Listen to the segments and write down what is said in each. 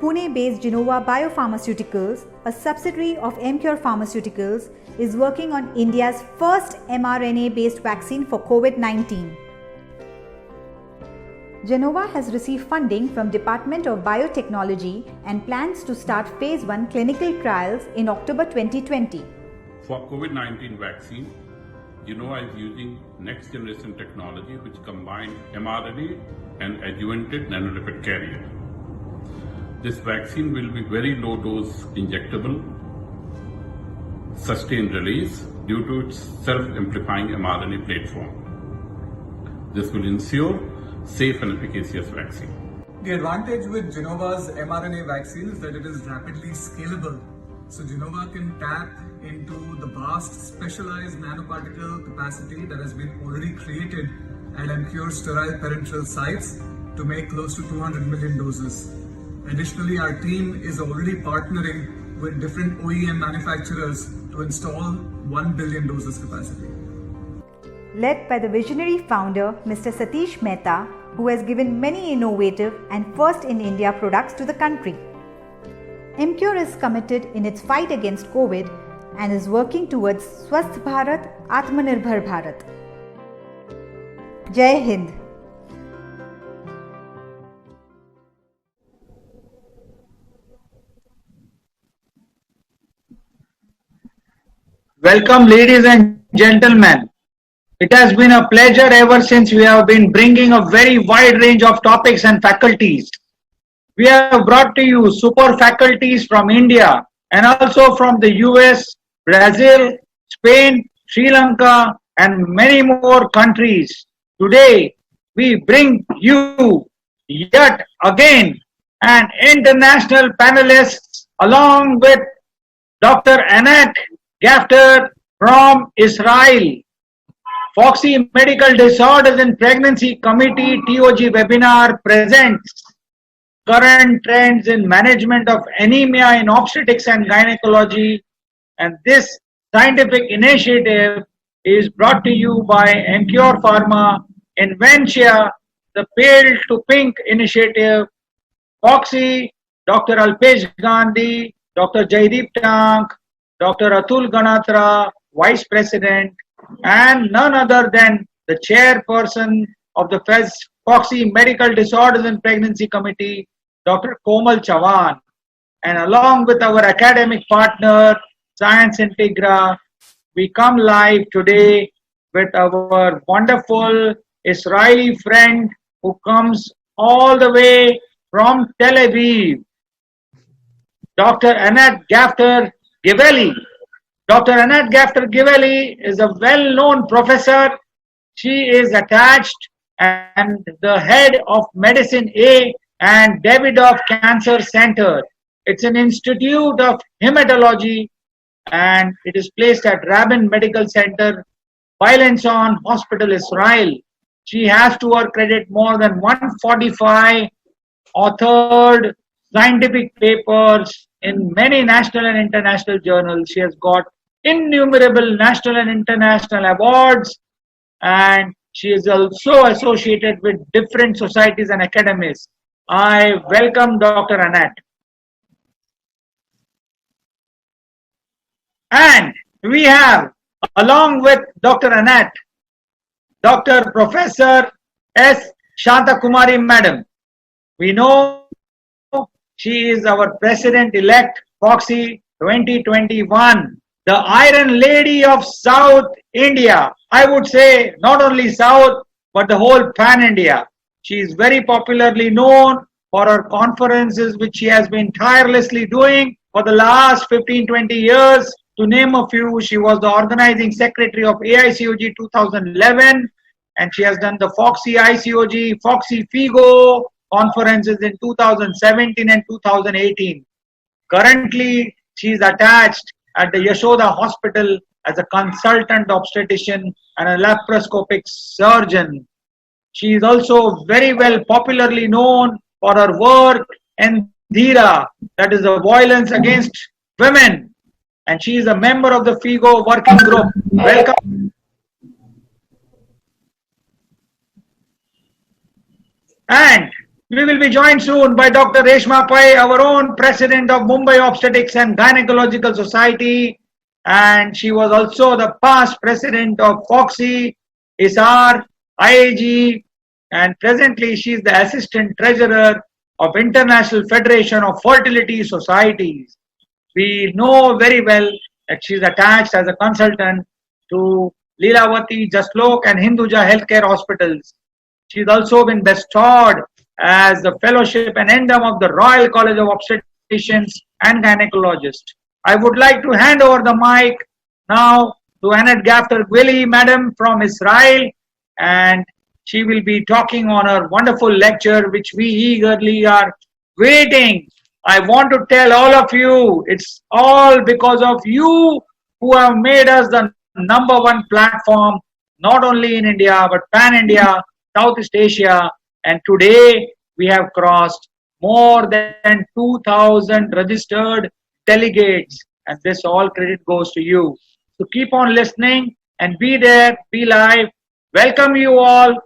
Pune-based Genova Biopharmaceuticals, a subsidiary of Emcure Pharmaceuticals, is working on India's first mRNA-based vaccine for COVID-19. Genova has received funding from Department of Biotechnology and plans to start Phase 1 clinical trials in October 2020. For COVID-19 vaccine, Genova is using next generation technology which combines mRNA and adjuvanted nanolipid carrier. This vaccine will be very low dose injectable, sustained release due to its self-amplifying mRNA platform. This will ensure safe and efficacious vaccine. The advantage with Genova's mRNA vaccine is that it is rapidly scalable. So Genova can tap into the vast specialized nanoparticle capacity that has been already created at Emcure sterile parenteral sites to make close to 200 million doses. Additionally, our team is already partnering with different OEM manufacturers to install 1 billion doses capacity. Led by the visionary founder, Mr. Satish Mehta, who has given many innovative and first in India products to the country. Emcure is committed in its fight against COVID and is working towards Swasth Bharat, Atmanirbhar Bharat. Jai Hind! Welcome, ladies and gentlemen. It has been a pleasure ever since we have been bringing a very wide range of topics and faculties. We have brought to you super faculties from India and also from the US, Brazil, Spain, Sri Lanka, and many more countries. Today, we bring you yet again an international panelist along with Dr. Anat Gafter from Israel. Foxy Medical Disorders in Pregnancy Committee TOG Webinar presents current trends in management of anemia in obstetrics and gynecology, and this scientific initiative is brought to you by Emcure Pharma, Inventia, the Pale to Pink initiative, Foxy, Dr. Alpesh Gandhi, Dr. Jaideep Tank, Dr. Atul Ganatra, Vice President, and none other than the chairperson of the Foxy Medical Disorders and Pregnancy Committee, Dr. Komal Chavan. And along with our academic partner, Science Integra, we come live today with our wonderful Israeli friend who comes all the way from Tel Aviv, Dr. Anat Gafter Giveli. Dr. Anat Gafter Giveli is a well-known professor. She is attached and the head of Medicine A and Davidoff Cancer Center. It's an institute of hematology and it is placed at Rabin Medical Center, Beilinson Hospital, Israel. She has to her credit more than 145 authored scientific papers in many national and international journals. She has got innumerable national and international awards, and she is also associated with different societies and academies. I welcome Dr. Anat. And we have, along with Dr. Anat, Dr. Professor S. Shanta Kumari Madam. We know she is our President-elect Foxy 2021, the Iron Lady of South India. I would say not only South, but the whole Pan-India. She is very popularly known for her conferences, which she has been tirelessly doing for the last 15-20 years. To name a few, she was the organizing secretary of AICOG 2011, and she has done the Foxy ICOG, Foxy FIGO conferences in 2017 and 2018. Currently, she is attached at the Yashoda Hospital as a consultant obstetrician and a laparoscopic surgeon. She is also very well popularly known for her work in Dhira, that is the violence against women. And she is a member of the FIGO working group. Welcome. And We will be joined soon by Dr. Reshma Pai, our own president of Mumbai Obstetrics and Gynaecological Society, and she was also the past president of FOXY, ISAR, IAG, and presently she is the assistant treasurer of International Federation of Fertility Societies. We know very well that she is attached as a consultant to Leelavati, Jaslok and Hinduja Healthcare Hospitals. She has also been bestowed as the fellowship and endowed of the Royal College of Obstetricians and Gynecologists. I would like to hand over the mic now to Annette Gafter-Gwilly, madam from Israel, and she will be talking on her wonderful lecture, which we eagerly are waiting. I want to tell all of you, it's all because of you who have made us the #1 platform, not only in India, but pan-India, Southeast Asia, and today we have crossed more than 2,000 registered delegates, and this all credit goes to you. So keep on listening and be there, be live. Welcome you all,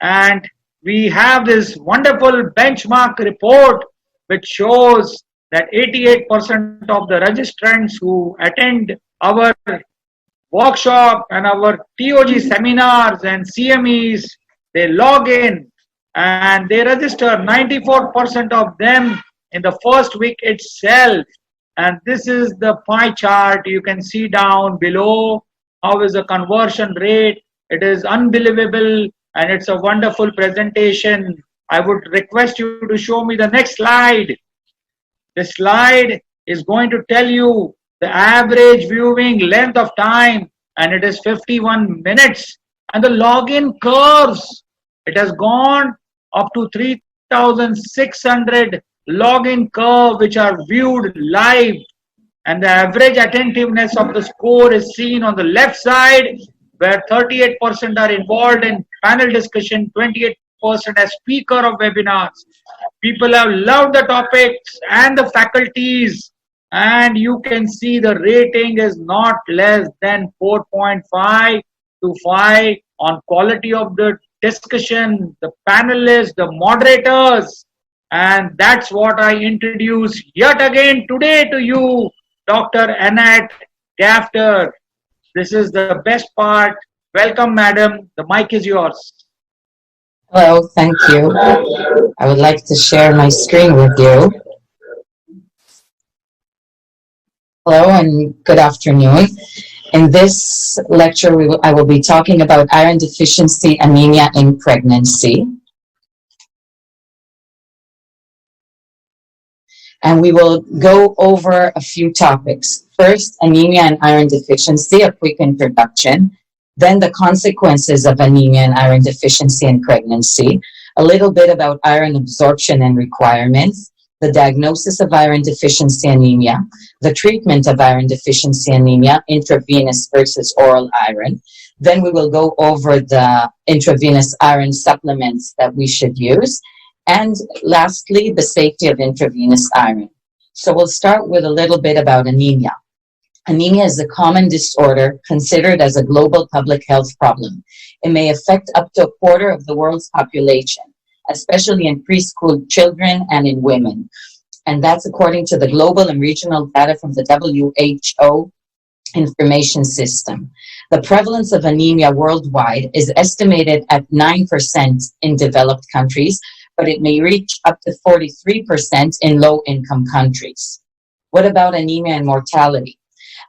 and we have this wonderful benchmark report which shows that 88% of the registrants who attend our workshop and our TOG seminars and CMEs, they log in and they register 94% of them in the first week itself. And this is the pie chart. You can see down below how is the conversion rate. It is unbelievable and it's a wonderful presentation. I would request you to show me the next slide. This slide is going to tell you the average viewing length of time, and it is 51 minutes. And the login curves, it has gone up to 3,600 login curve which are viewed live, and the average attentiveness of the score is seen on the left side, where 38% are involved in panel discussion, 28% as speaker of webinars. People have loved the topics and the faculties, and you can see the rating is not less than 4.5 to 5 on quality of the discussion, the panelists, the moderators, and that's what I introduce yet again today to you, Dr. Annette Gafter. This is the best part. Welcome, madam. The mic is yours. Hello, thank you. I would like to share my screen with you. Hello and good afternoon. In this lecture, I will be talking about iron deficiency anemia in pregnancy. And we will go over a few topics. First, anemia and iron deficiency, a quick introduction. Then the consequences of anemia and iron deficiency in pregnancy. A little bit about iron absorption and requirements. The diagnosis of iron deficiency anemia. The treatment of iron deficiency anemia, intravenous versus oral iron. Then we will go over the intravenous iron supplements that we should use. And lastly, the safety of intravenous iron. So we'll start with a little bit about anemia. Anemia is a common disorder considered as a global public health problem. It may affect up to a quarter of the world's population, especially in preschool children and in women. And that's according to the global and regional data from the WHO information system. The prevalence of anemia worldwide is estimated at 9% in developed countries, but it may reach up to 43% in low-income countries. What about anemia and mortality?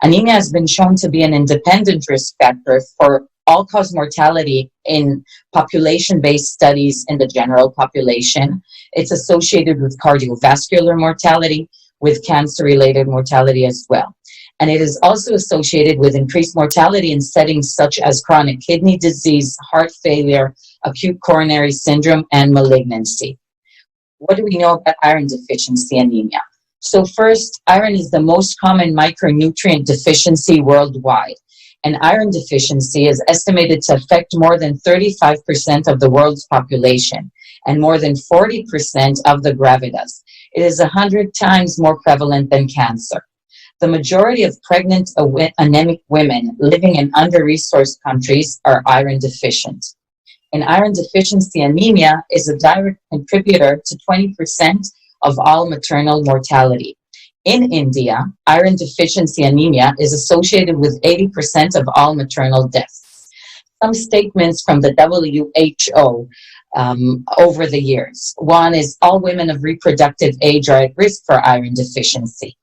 Anemia has been shown to be an independent risk factor for all-cause mortality in population-based studies in the general population. It's associated with cardiovascular mortality, with cancer-related mortality as well. And it is also associated with increased mortality in settings such as chronic kidney disease, heart failure, acute coronary syndrome, and malignancy. What do we know about iron deficiency anemia? So first, iron is the most common micronutrient deficiency worldwide. And iron deficiency is estimated to affect more than 35% of the world's population and more than 40% of the gravidas. It is 100 times more prevalent than cancer. The majority of pregnant anemic women living in under-resourced countries are iron deficient. And iron deficiency anemia is a direct contributor to 20% of all maternal mortality. In India, iron deficiency anemia is associated with 80% of all maternal deaths. Some statements from the WHO over the years. One is all women of reproductive age are at risk for iron deficiency.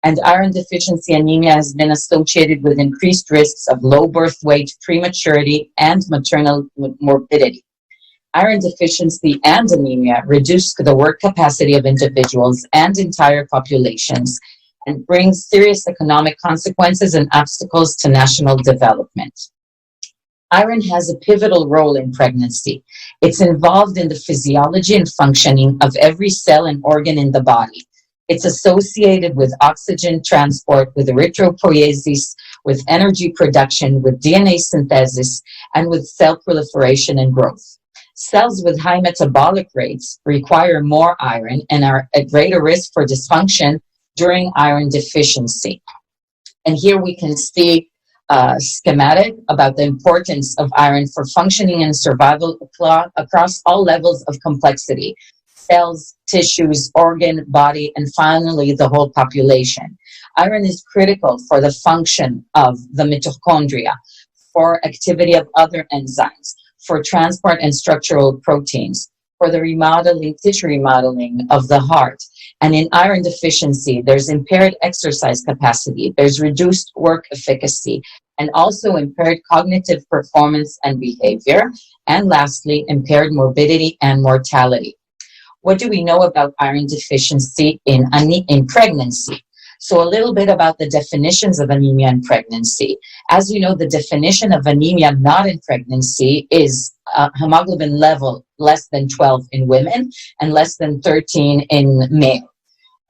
And iron deficiency anemia has been associated with increased risks of low birth weight, prematurity, and maternal morbidity. Iron deficiency and anemia reduce the work capacity of individuals and entire populations and bring serious economic consequences and obstacles to national development. Iron has a pivotal role in pregnancy. It's involved in the physiology and functioning of every cell and organ in the body. It's associated with oxygen transport, with erythropoiesis, with energy production, with DNA synthesis, and with cell proliferation and growth. Cells with high metabolic rates require more iron and are at greater risk for dysfunction during iron deficiency. And here we can see a schematic about the importance of iron for functioning and survival across all levels of complexity: cells, tissues, organ, body, and finally the whole population. Iron is critical for the function of the mitochondria, for activity of other enzymes, for transport and structural proteins, for the remodeling, tissue remodeling of the heart. And in iron deficiency, there's impaired exercise capacity, there's reduced work efficacy, and also impaired cognitive performance and behavior, and lastly, impaired morbidity and mortality. What do we know about iron deficiency in pregnancy? So a little bit about the definitions of anemia in pregnancy. As you know, the definition of anemia not in pregnancy is hemoglobin level less than 12 in women and less than 13 in male.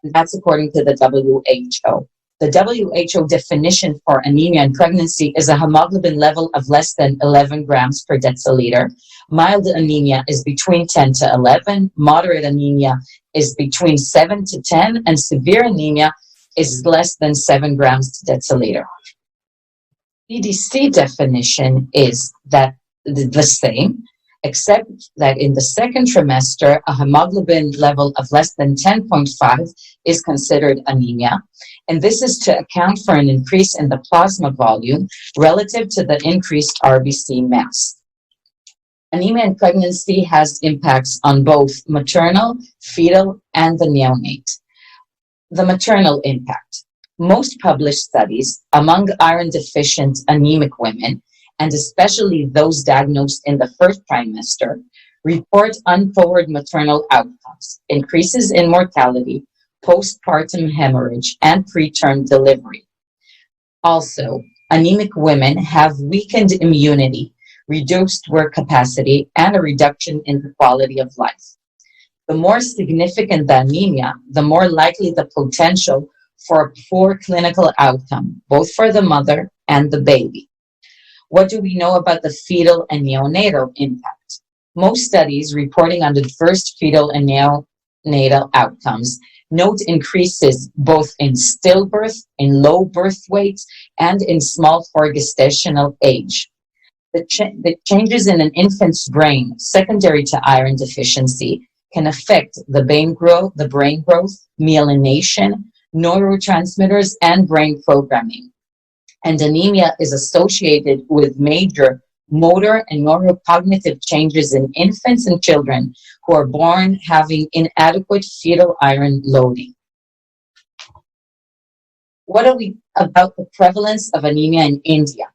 That's according to the WHO. The WHO definition for anemia in pregnancy is a hemoglobin level of less than 11 grams per deciliter. Mild anemia is between 10 to 11. Moderate anemia is between 7 to 10. And severe anemia is less than 7 grams per deciliter. CDC definition is that the same, except that in the second trimester, a hemoglobin level of less than 10.5 is considered anemia. And this is to account for an increase in the plasma volume relative to the increased RBC mass. Anemia in pregnancy has impacts on both maternal, fetal, and the neonate. The maternal impact. Most published studies among iron deficient anemic women, and especially those diagnosed in the first trimester, report untoward maternal outcomes, increases in mortality, postpartum hemorrhage, and preterm delivery. Also, anemic women have weakened immunity, reduced work capacity, and a reduction in the quality of life. The more significant the anemia, the more likely the potential for a poor clinical outcome, both for the mother and the baby. What do we know about the fetal and neonatal impact? Most studies reporting on the first fetal and neonatal outcomes note increases both in stillbirth, in low birth weight, and in small for gestational age. The changes in an infant's brain secondary to iron deficiency can affect the brain growth, myelination, neurotransmitters, and brain programming. And anemia is associated with major motor and neurocognitive changes in infants and children who are born having inadequate fetal iron loading. What are we about the prevalence of anemia in India?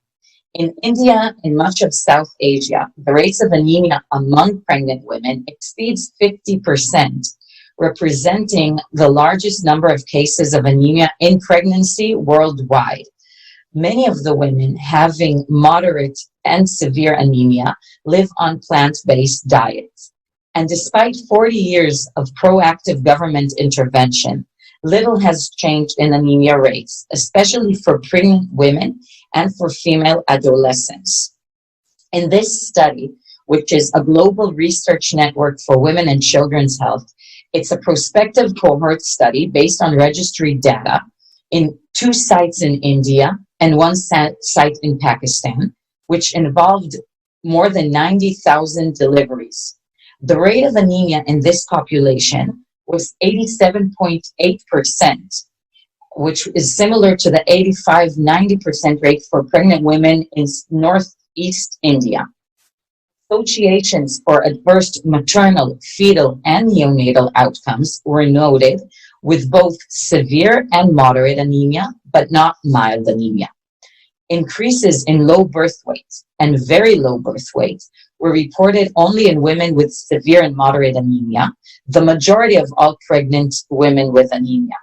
In India and much of South Asia, the rates of anemia among pregnant women exceeds 50%, representing the largest number of cases of anemia in pregnancy worldwide. Many of the women having moderate and severe anemia live on plant-based diets. And despite 40 years of proactive government intervention, little has changed in anemia rates, especially for pregnant women and for female adolescents. In this study, which is a global research network for women and children's health, it's a prospective cohort study based on registry data in 2 sites in India and 1 site in Pakistan, which involved more than 90,000 deliveries. The rate of anemia in this population was 87.8%, which is similar to the 85-90% rate for pregnant women in northeast India. Associations for adverse maternal, fetal, and neonatal outcomes were noted with both severe and moderate anemia, but not mild anemia. Increases in low birth weight and very low birth weight were reported only in women with severe and moderate anemia, the majority of all pregnant women with anemia.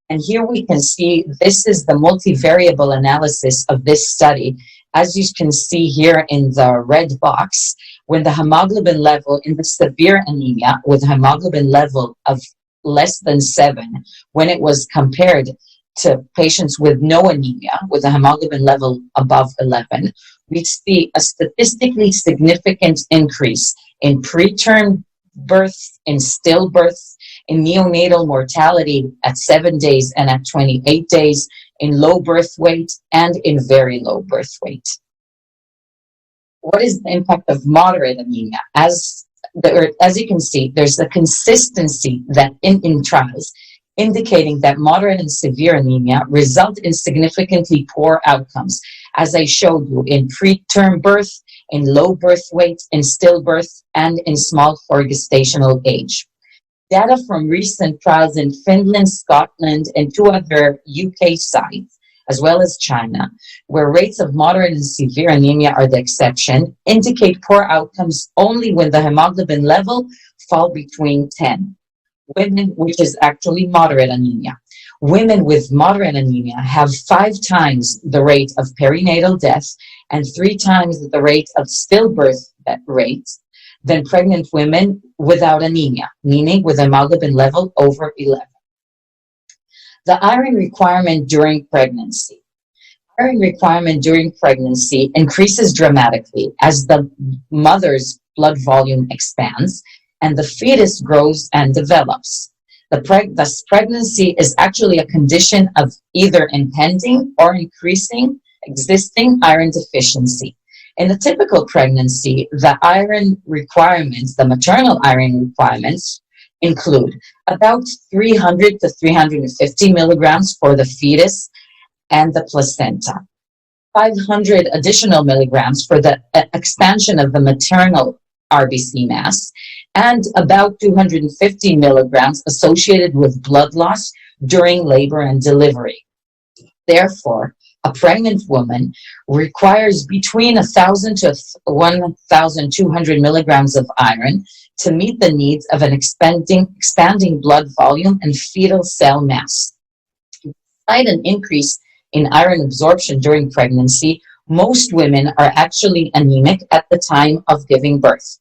And here we can see this is the multivariable analysis of this study. As you can see here in the red box, when the hemoglobin level in the severe anemia with a hemoglobin level of less than 7, when it was compared to patients with no anemia with a hemoglobin level above 11, we see a statistically significant increase in preterm birth, in stillbirth, in neonatal mortality at 7 days and at 28 days, in low birth weight and in very low birth weight. What is the impact of moderate anemia? As you can see, there's a consistency that in trials indicating that moderate and severe anemia result in significantly poor outcomes, as I showed you in preterm birth, in low birth weight, in stillbirth, and in small for gestational age. Data from recent trials in Finland, Scotland, and 2 other UK sites, as well as China, where rates of moderate and severe anemia are the exception, indicate poor outcomes only when the hemoglobin level fall between 10. Women, which is actually moderate anemia. Women with moderate anemia have 5 times the rate of perinatal death and 3 times the rate of stillbirth rate than pregnant women without anemia, meaning with a hemoglobin level over 11. The iron requirement during pregnancy. Iron requirement during pregnancy increases dramatically as the mother's blood volume expands and the fetus grows and develops. Thus, pregnancy is actually a condition of either impending or increasing existing iron deficiency. In a typical pregnancy, the iron requirements, the maternal iron requirements, include about 300 to 350 milligrams for the fetus and the placenta, 500 additional milligrams for the expansion of the maternal RBC mass, and about 250 milligrams associated with blood loss during labor and delivery. Therefore, a pregnant woman requires between 1,000 to 1,200 milligrams of iron to meet the needs of an expanding blood volume and fetal cell mass. Despite an increase in iron absorption during pregnancy, most women are actually anemic at the time of giving birth.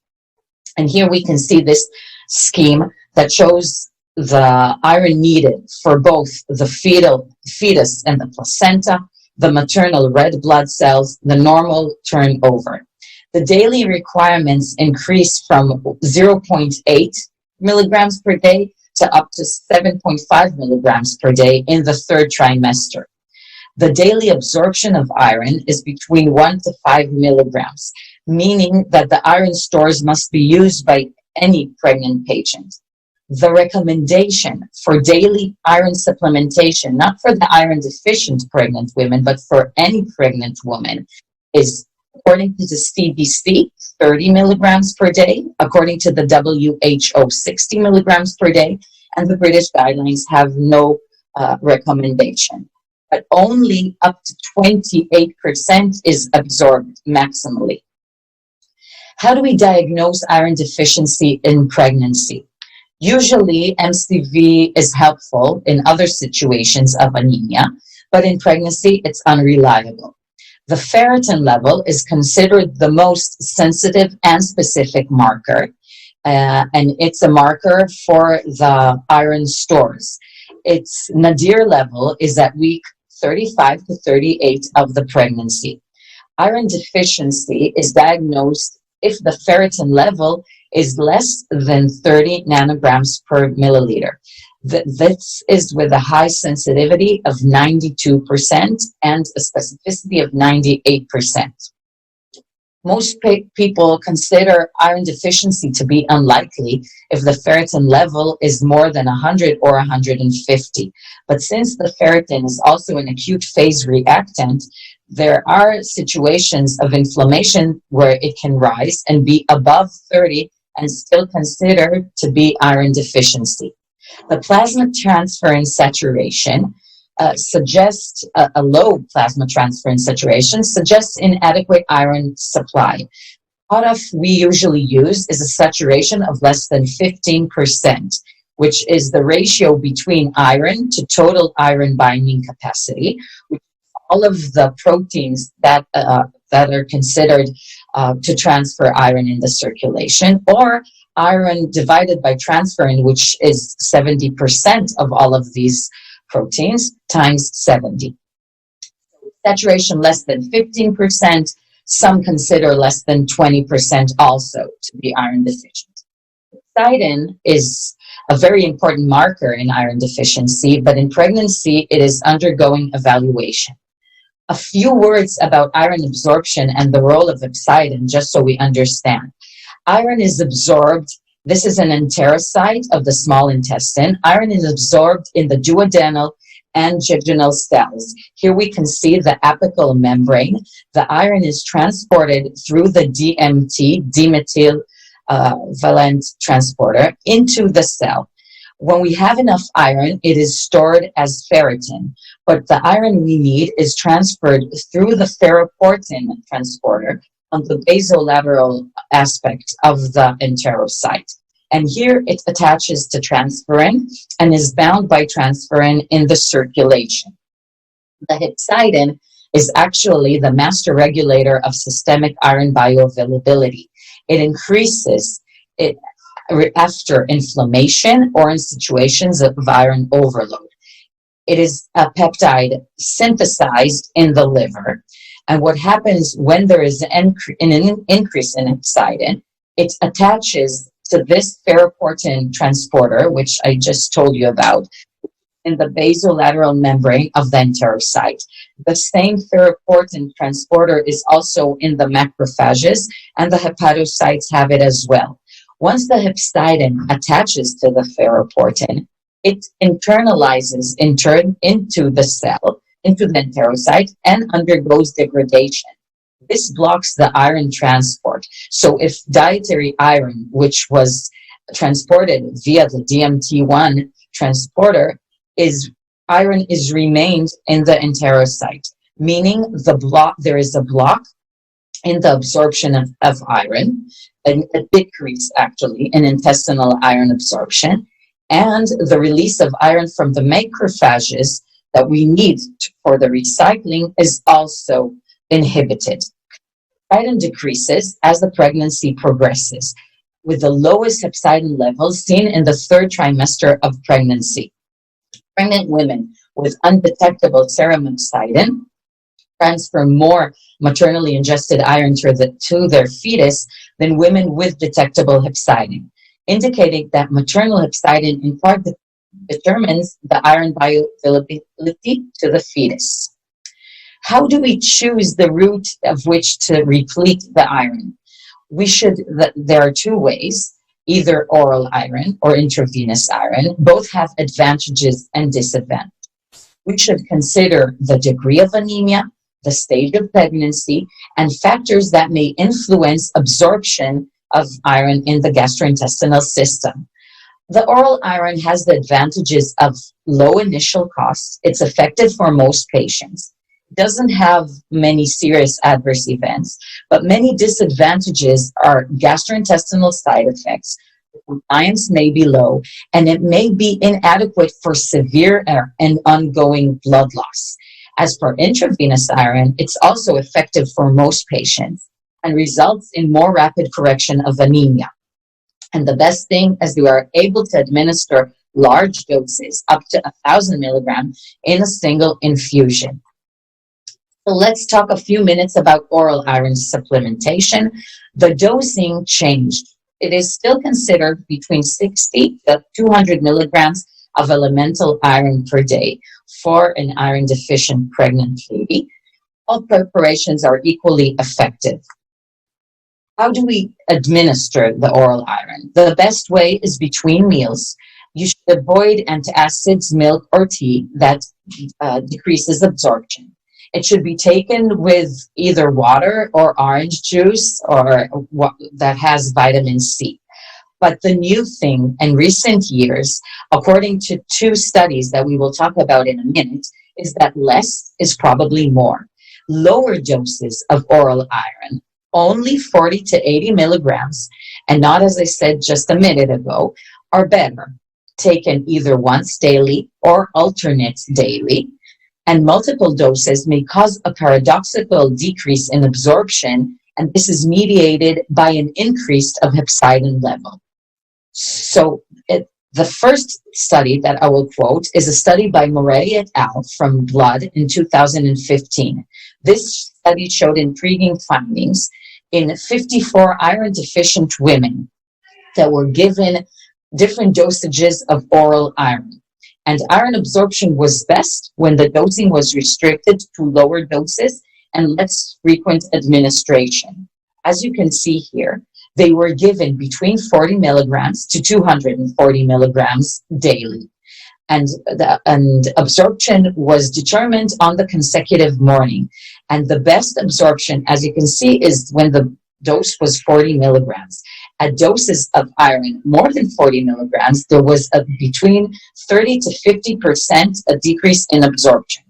And here we can see this scheme that shows the iron needed for both the fetus and the placenta, the maternal red blood cells, the normal turnover. The daily requirements increase from 0.8 milligrams per day to up to 7.5 milligrams per day in the 3rd trimester. The daily absorption of iron is between 1 to 5 milligrams, meaning that the iron stores must be used by any pregnant patient. The recommendation for daily iron supplementation, not for the iron deficient pregnant women, but for any pregnant woman, is according to the CDC, 30 milligrams per day, according to the WHO, 60 milligrams per day, and the British guidelines have no recommendation. But only up to 28% is absorbed maximally. How do we diagnose iron deficiency in pregnancy? Usually, MCV is helpful in other situations of anemia, but in pregnancy, it's unreliable. The ferritin level is considered the most sensitive and specific marker, and it's a marker for the iron stores. Its nadir level is at week 35 to 38 of the pregnancy. Iron deficiency is diagnosed if the ferritin level is less than 30 nanograms per milliliter. This is with a high sensitivity of 92% and a specificity of 98%. Most people consider iron deficiency to be unlikely if the ferritin level is more than 100 or 150. But since the ferritin is also an acute phase reactant, there are situations of inflammation where it can rise and be above 30 and still considered to be iron deficiency. The plasma transferrin saturation suggests a low plasma transferrin saturation suggests inadequate iron supply. Cutoff we usually use is a saturation of less than 15%, which is the ratio between iron to total iron binding capacity, which is all of the proteins that are considered to transfer iron in the circulation, or iron divided by transferrin, which is 70% of all of these proteins, times 70. Saturation less than 15%, some consider less than 20% also to be iron deficient. Hepcidin is a very important marker in iron deficiency, but in pregnancy it is undergoing evaluation. A few words about iron absorption and the role of hepcidin, just so we understand. Iron is absorbed. This is an enterocyte of the small intestine. Iron is absorbed in the duodenal and jejunal cells. Here we can see the apical membrane. The iron is transported through the DMT, dimethyl valent transporter, into the cell. When we have enough iron, it is stored as ferritin, but the iron we need is transferred through the ferroportin transporter on the basolateral aspect of the enterocyte. And here it attaches to transferrin and is bound by transferrin in the circulation. The hepcidin is actually the master regulator of systemic iron bioavailability. It increases it after inflammation or in situations of iron overload. It is a peptide synthesized in the liver. And what happens when there is an increase in hepcidin, it attaches to this ferroportin transporter, which I just told you about, in the basolateral membrane of the enterocyte. The same ferroportin transporter is also in the macrophages, and the hepatocytes have it as well. Once the hepcidin attaches to the ferroportin, it internalizes into the cell, into the enterocyte, and undergoes degradation. This blocks the iron transport. So if dietary iron, which was transported via the DMT1 transporter, iron is remained in the enterocyte, meaning there is a block in the absorption of iron, a decrease actually in intestinal iron absorption, and the release of iron from the macrophages that we need for the recycling is also inhibited. Hepcidin decreases as the pregnancy progresses, with the lowest hepcidin levels seen in the third trimester of pregnancy. Pregnant women with undetectable serum hepcidin transfer more maternally ingested iron to their fetus than women with detectable hepcidin, indicating that maternal hepcidin in part determines the iron bioavailability to the fetus. How do we choose the route of which to replete the iron? There are two ways, either oral iron or intravenous iron. Both have advantages and disadvantages. We should consider the degree of anemia, the stage of pregnancy, and factors that may influence absorption of iron in the gastrointestinal system. The oral iron has the advantages of low initial costs. It's effective for most patients. Doesn't have many serious adverse events, but many disadvantages are gastrointestinal side effects. Compliance may be low, and it may be inadequate for severe and ongoing blood loss. As for intravenous iron, it's also effective for most patients and results in more rapid correction of anemia. And the best thing is you are able to administer large doses, up to 1,000 milligrams, in a single infusion. So let's talk a few minutes about oral iron supplementation. The dosing changed. It is still considered between 60 to 200 milligrams of elemental iron per day for an iron deficient pregnant lady. All preparations are equally effective. How do we administer the oral iron? The best way is between meals. You should avoid antacids, milk, or tea that decreases absorption. It should be taken with either water or orange juice or that has vitamin C. But the new thing in recent years, according to 2 studies that we will talk about in a minute, is that less is probably more. Lower doses of oral iron, only 40 to 80 milligrams, and not, as I said just a minute ago, are better, taken either once daily or alternate daily. And multiple doses may cause a paradoxical decrease in absorption, and this is mediated by an increase of hepcidin level. So the first study that I will quote is a study by Moretti et al. From Blood in 2015. This study showed intriguing findings in 54 iron-deficient women that were given different dosages of oral iron. And iron absorption was best when the dosing was restricted to lower doses and less frequent administration. As you can see here, they were given between 40 milligrams to 240 milligrams daily. And absorption was determined on the consecutive morning. And the best absorption, as you can see, is when the dose was 40 milligrams. At doses of iron more than 40 milligrams, there was between 30 to 50% a decrease in absorption.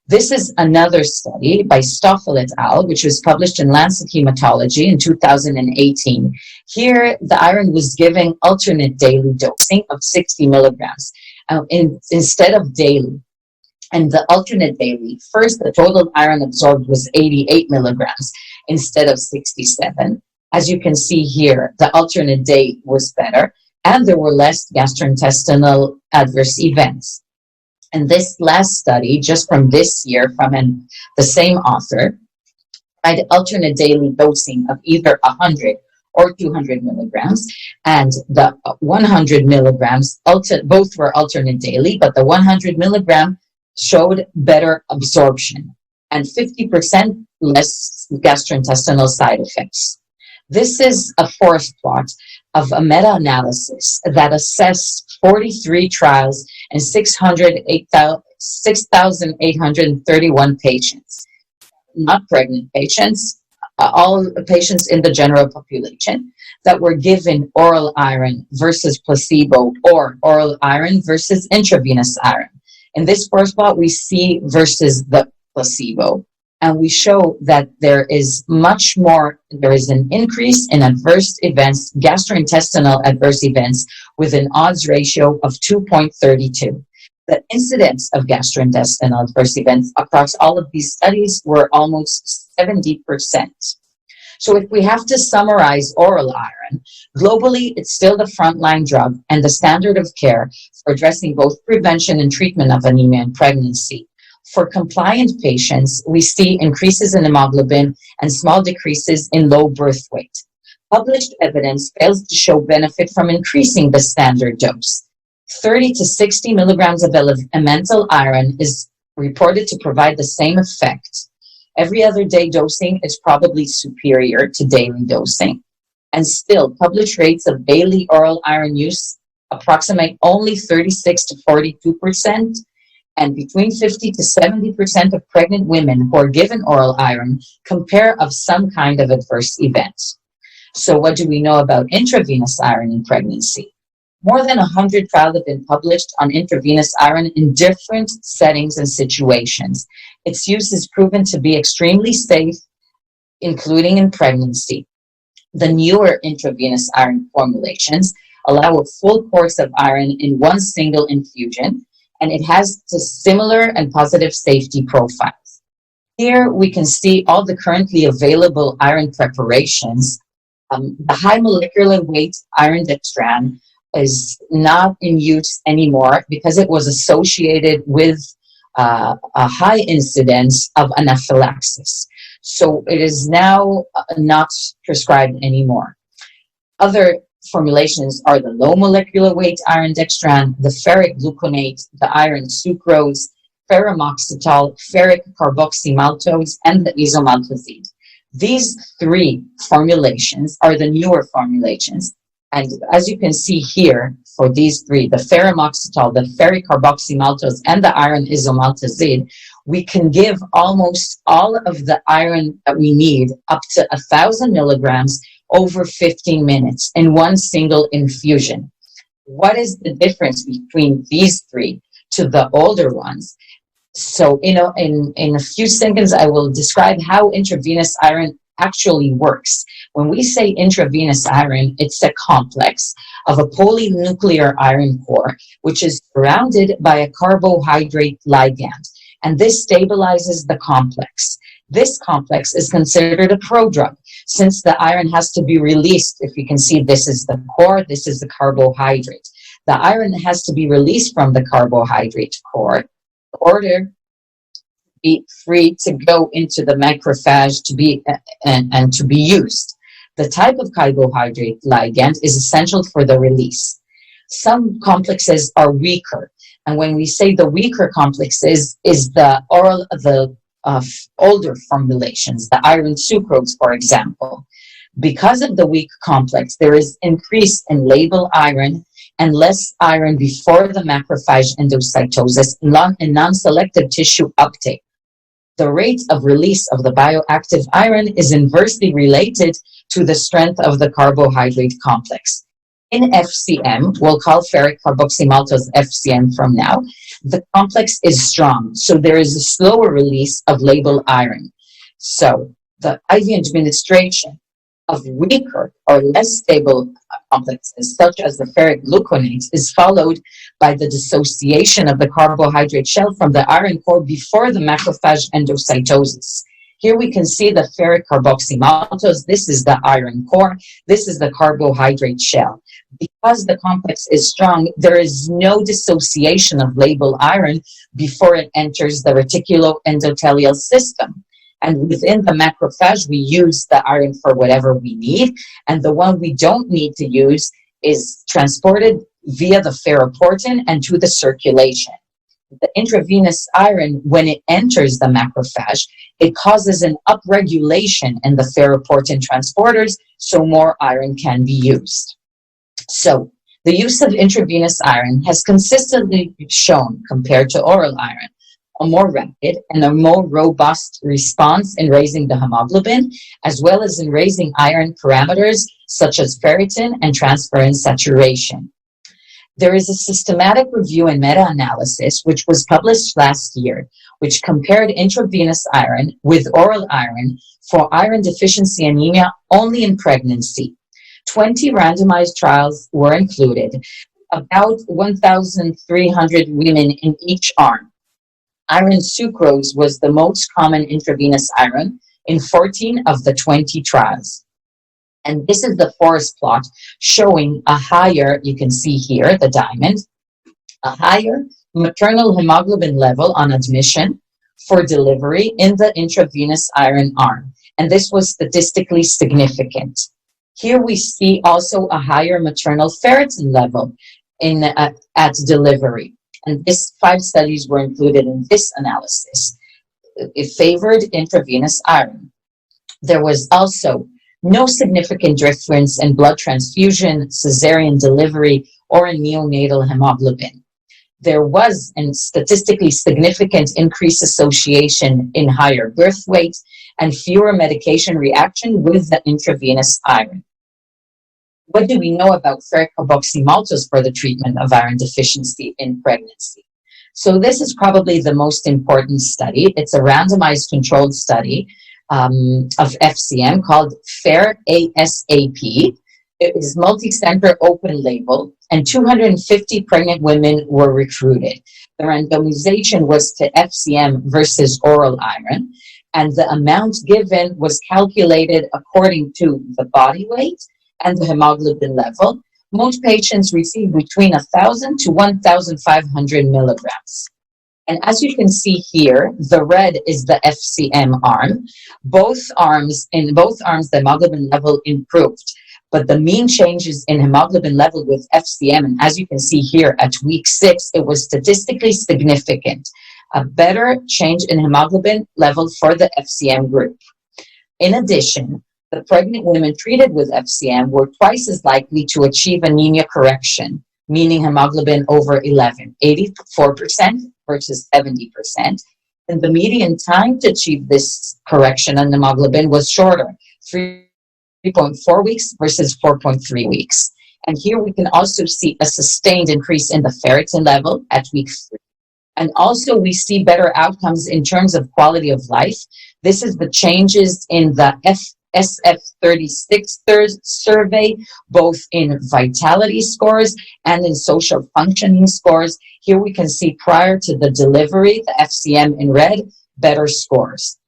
This is another study by Stoffel et al., which was published in Lancet Hematology in 2018. Here, the iron was given alternate daily dosing of 60 milligrams instead of daily. And the alternate daily, first, the total iron absorbed was 88 milligrams instead of 67. As you can see here, the alternate day was better, and there were less gastrointestinal adverse events. And this last study, just from this year, from the same author, tried alternate daily dosing of either 100 or 200 milligrams, and the 100 milligrams, both were alternate daily, but the 100 milligram showed better absorption and 50% less gastrointestinal side effects. This is a forest plot of a meta-analysis that assessed 43 trials and 6,831 patients, not pregnant patients, all patients in the general population that were given oral iron versus placebo or oral iron versus intravenous iron. In this forest plot, we see versus the placebo. And we show that there is an increase in adverse events, gastrointestinal adverse events, with an odds ratio of 2.32. The incidence of gastrointestinal adverse events across all of these studies were almost 70%. So if we have to summarize oral iron, globally, it's still the frontline drug and the standard of care for addressing both prevention and treatment of anemia in pregnancy. For compliant patients, we see increases in hemoglobin and small decreases in low birth weight. Published evidence fails to show benefit from increasing the standard dose. 30 to 60 milligrams of elemental iron is reported to provide the same effect. Every other day dosing is probably superior to daily dosing. And still, published rates of daily oral iron use approximate only 36 to 42%. And between 50 to 70% of pregnant women who are given oral iron compare of some kind of adverse event. So what do we know about intravenous iron in pregnancy? More than 100 trials have been published on intravenous iron in different settings and situations. Its use is proven to be extremely safe, including in pregnancy. The newer intravenous iron formulations allow a full course of iron in one single infusion, and it has similar and positive safety profiles. Here we can see all the currently available iron preparations. The high molecular weight iron dextran is not in use anymore because it was associated with a high incidence of anaphylaxis. So it is now not prescribed anymore. Other formulations are the low molecular weight iron dextran, the ferric gluconate, the iron sucrose, ferromoxetol, ferric carboxymaltose, and the isomaltoside. These three formulations are the newer formulations. And as you can see here, for these three, the ferromoxetol, the ferricarboxymaltose, and the iron isomaltazide, we can give almost all of the iron that we need, up to 1,000 milligrams, over 15 minutes in one single infusion. What is the difference between these three to the older ones? So, in a few seconds, I will describe how intravenous iron actually works. When we say intravenous iron, it's a complex of a polynuclear iron core, which is surrounded by a carbohydrate ligand, and this stabilizes the complex. This complex is considered a prodrug, since the iron has to be released. If you can see, this is the core, this is the carbohydrate. The iron has to be released from the carbohydrate core in order to be free to go into the macrophage to be and to be used. The type of carbohydrate ligand is essential for the release. Some complexes are weaker, and when we say the weaker complexes, is the older formulations, the iron sucrose, for example. Because of the weak complex, there is increase in labile iron and less iron before the macrophage endocytosis and non-selective tissue uptake. The rate of release of the bioactive iron is inversely related to the strength of the carbohydrate complex. In FCM, we'll call ferric carboxymaltose FCM from now, the complex is strong, so there is a slower release of labile iron. So the IV administration of weaker or less stable complexes, such as the ferric gluconate, is followed by the dissociation of the carbohydrate shell from the iron core before the macrophage endocytosis. Here we can see the ferric carboxymaltose. This is the iron core. This is the carbohydrate shell. Because the complex is strong, there is no dissociation of labile iron before it enters the reticuloendothelial system. And within the macrophage, we use the iron for whatever we need. And the one we don't need to use is transported via the ferroportin and to the circulation. The intravenous iron, when it enters the macrophage, it causes an upregulation in the ferroportin transporters, so more iron can be used. So the use of intravenous iron has consistently shown, compared to oral iron, a more rapid and a more robust response in raising the hemoglobin, as well as in raising iron parameters such as ferritin and transferrin saturation. There is a systematic review and meta-analysis which was published last year, which compared intravenous iron with oral iron for iron deficiency anemia only in pregnancy. 20 randomized trials were included, about 1,300 women in each arm. Iron sucrose was the most common intravenous iron in 14 of the 20 trials. And this is the forest plot showing a higher, you can see here, the diamond, a higher maternal hemoglobin level on admission for delivery in the intravenous iron arm. And this was statistically significant. Here we see also a higher maternal ferritin level at delivery. And these 5 studies were included in this analysis. It favored intravenous iron. There was also no significant difference in blood transfusion, cesarean delivery, or in neonatal hemoglobin. There was a statistically significant increased association in higher birth weight and fewer medication reaction with the intravenous iron. What do we know about ferric carboxymaltose for the treatment of iron deficiency in pregnancy? So this is probably the most important study. It's a randomized controlled study of FCM called FAIR-ASAP. It is multi-center open label, and 250 pregnant women were recruited. The randomization was to FCM versus oral iron, and the amount given was calculated according to the body weight and the hemoglobin level. Most patients received between 1,000 to 1,500 milligrams. And as you can see here, the red is the FCM arm. In both arms, the hemoglobin level improved. But the mean changes in hemoglobin level with FCM, and as you can see here at week 6, it was statistically significant. A better change in hemoglobin level for the FCM group. In addition, the pregnant women treated with FCM were twice as likely to achieve anemia correction, meaning hemoglobin over 11, 84% versus 70%. And the median time to achieve this correction on hemoglobin was shorter, 3.4 weeks versus 4.3 weeks. And here we can also see a sustained increase in the ferritin level at week 3. And also we see better outcomes in terms of quality of life. This is the changes in the SF36 survey, both in vitality scores and in social functioning scores. Here we can see prior to the delivery, the FCM in red, better scores.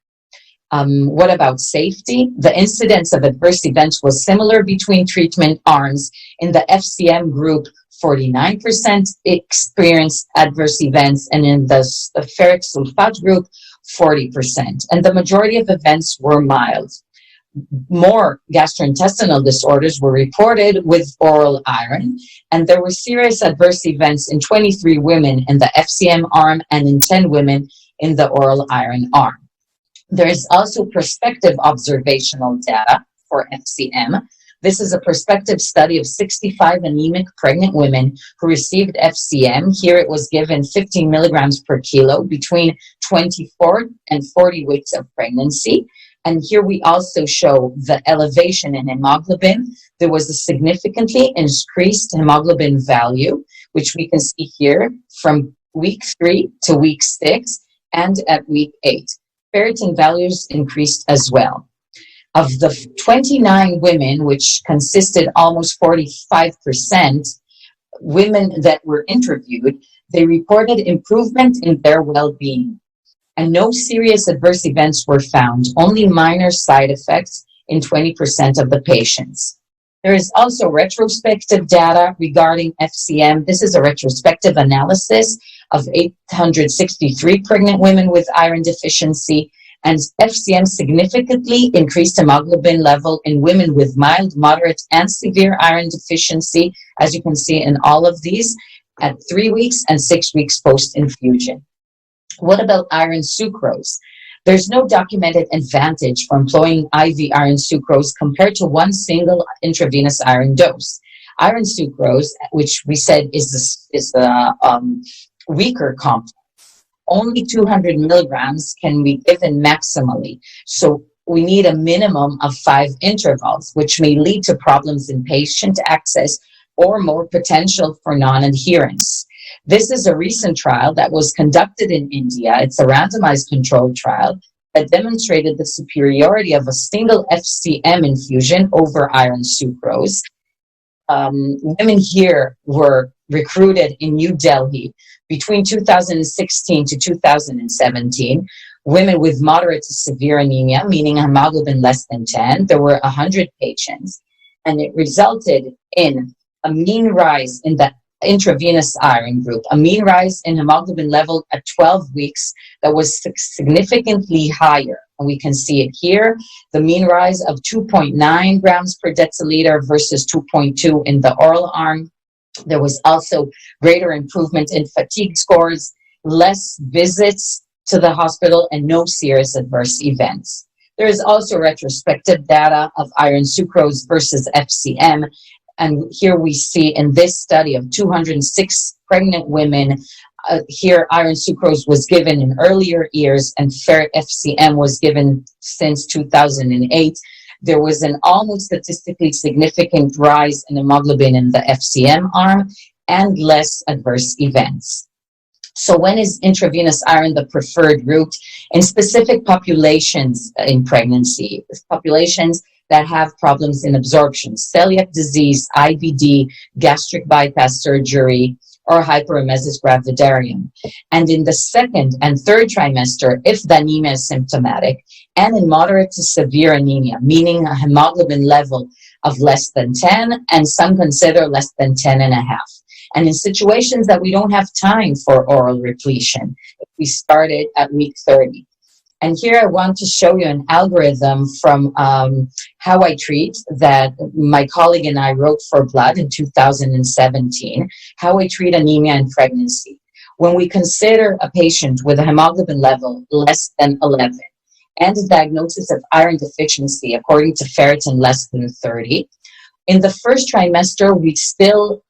What about safety? The incidence of adverse events was similar between treatment arms. In the FCM group, 49% experienced adverse events, and in the ferric sulfate group, 40%. And the majority of events were mild. More gastrointestinal disorders were reported with oral iron, and there were serious adverse events in 23 women in the FCM arm and in 10 women in the oral iron arm. There is also prospective observational data for FCM. This is a prospective study of 65 anemic pregnant women who received FCM. Here it was given 15 milligrams per kilo between 24 and 40 weeks of pregnancy. And here we also show the elevation in hemoglobin. There was a significantly increased hemoglobin value, which we can see here from week 3 to week 6 and at week 8. Ferritin values increased as well. Of the 29 women, which consisted almost 45% women that were interviewed, they reported improvement in their well-being. And no serious adverse events were found, only minor side effects in 20% of the patients. There is also retrospective data regarding FCM. This is a retrospective analysis of 863 pregnant women with iron deficiency, and FCM significantly increased hemoglobin level in women with mild, moderate, and severe iron deficiency, as you can see in all of these, at 3 weeks and 6 weeks post-infusion. What about iron sucrose? There's no documented advantage for employing IV iron sucrose compared to one single intravenous iron dose. Iron sucrose, which we said is the weaker complex, only 200 milligrams can be given maximally. So we need a minimum of 5 intervals, which may lead to problems in patient access or more potential for non-adherence. This is a recent trial that was conducted in India. It's a randomized controlled trial that demonstrated the superiority of a single FCM infusion over iron sucrose. Women here were recruited in New Delhi between 2016 to 2017. Women with moderate to severe anemia, meaning hemoglobin less than 10. There were 100 patients, and it resulted in a mean rise in the intravenous iron group, a mean rise in hemoglobin level at 12 weeks that was significantly higher. And we can see it here, the mean rise of 2.9 grams per deciliter versus 2.2 in the oral arm. There was also greater improvement in fatigue scores, less visits to the hospital, and no serious adverse events. There is also retrospective data of iron sucrose versus FCM. And here we see in this study of 206 pregnant women, here iron sucrose was given in earlier years and FCM was given since 2008. There was an almost statistically significant rise in hemoglobin in the FCM arm and less adverse events. So when is intravenous iron the preferred route? In specific populations in pregnancy, populations that have problems in absorption, celiac disease, IBD, gastric bypass surgery, or hyperemesis gravidarum. And in the second and third trimester, if the anemia is symptomatic, and in moderate to severe anemia, meaning a hemoglobin level of less than 10, and some consider less than 10.5. And in situations that we don't have time for oral repletion, if we started at week 30. And here I want to show you an algorithm from How I Treat that my colleague and I wrote for Blood in 2017, How I Treat Anemia in Pregnancy. When we consider a patient with a hemoglobin level less than 11, and a diagnosis of iron deficiency according to ferritin less than 30. In the first trimester, we still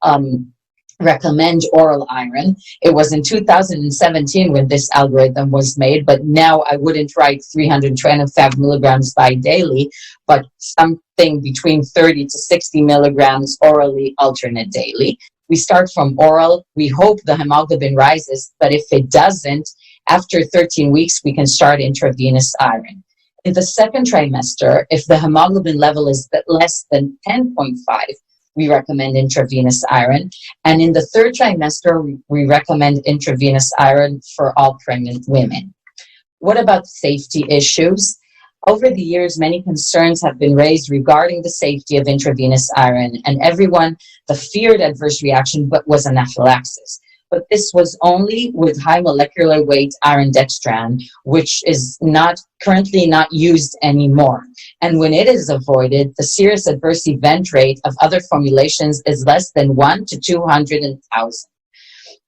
recommend oral iron. It was in 2017 when this algorithm was made, but now I wouldn't write 325 milligrams daily, but something between 30 to 60 milligrams orally alternate daily. We start from oral. We hope the hemoglobin rises, but if it doesn't, after 13 weeks, we can start intravenous iron. In the second trimester, if the hemoglobin level is less than 10.5, we recommend intravenous iron. And in the third trimester, we recommend intravenous iron for all pregnant women. What about safety issues? Over the years, many concerns have been raised regarding the safety of intravenous iron, and the feared adverse reaction was anaphylaxis. But this was only with high molecular weight iron dextran, which is currently not used anymore. And when it is avoided, the serious adverse event rate of other formulations is less than 1 to 200,000.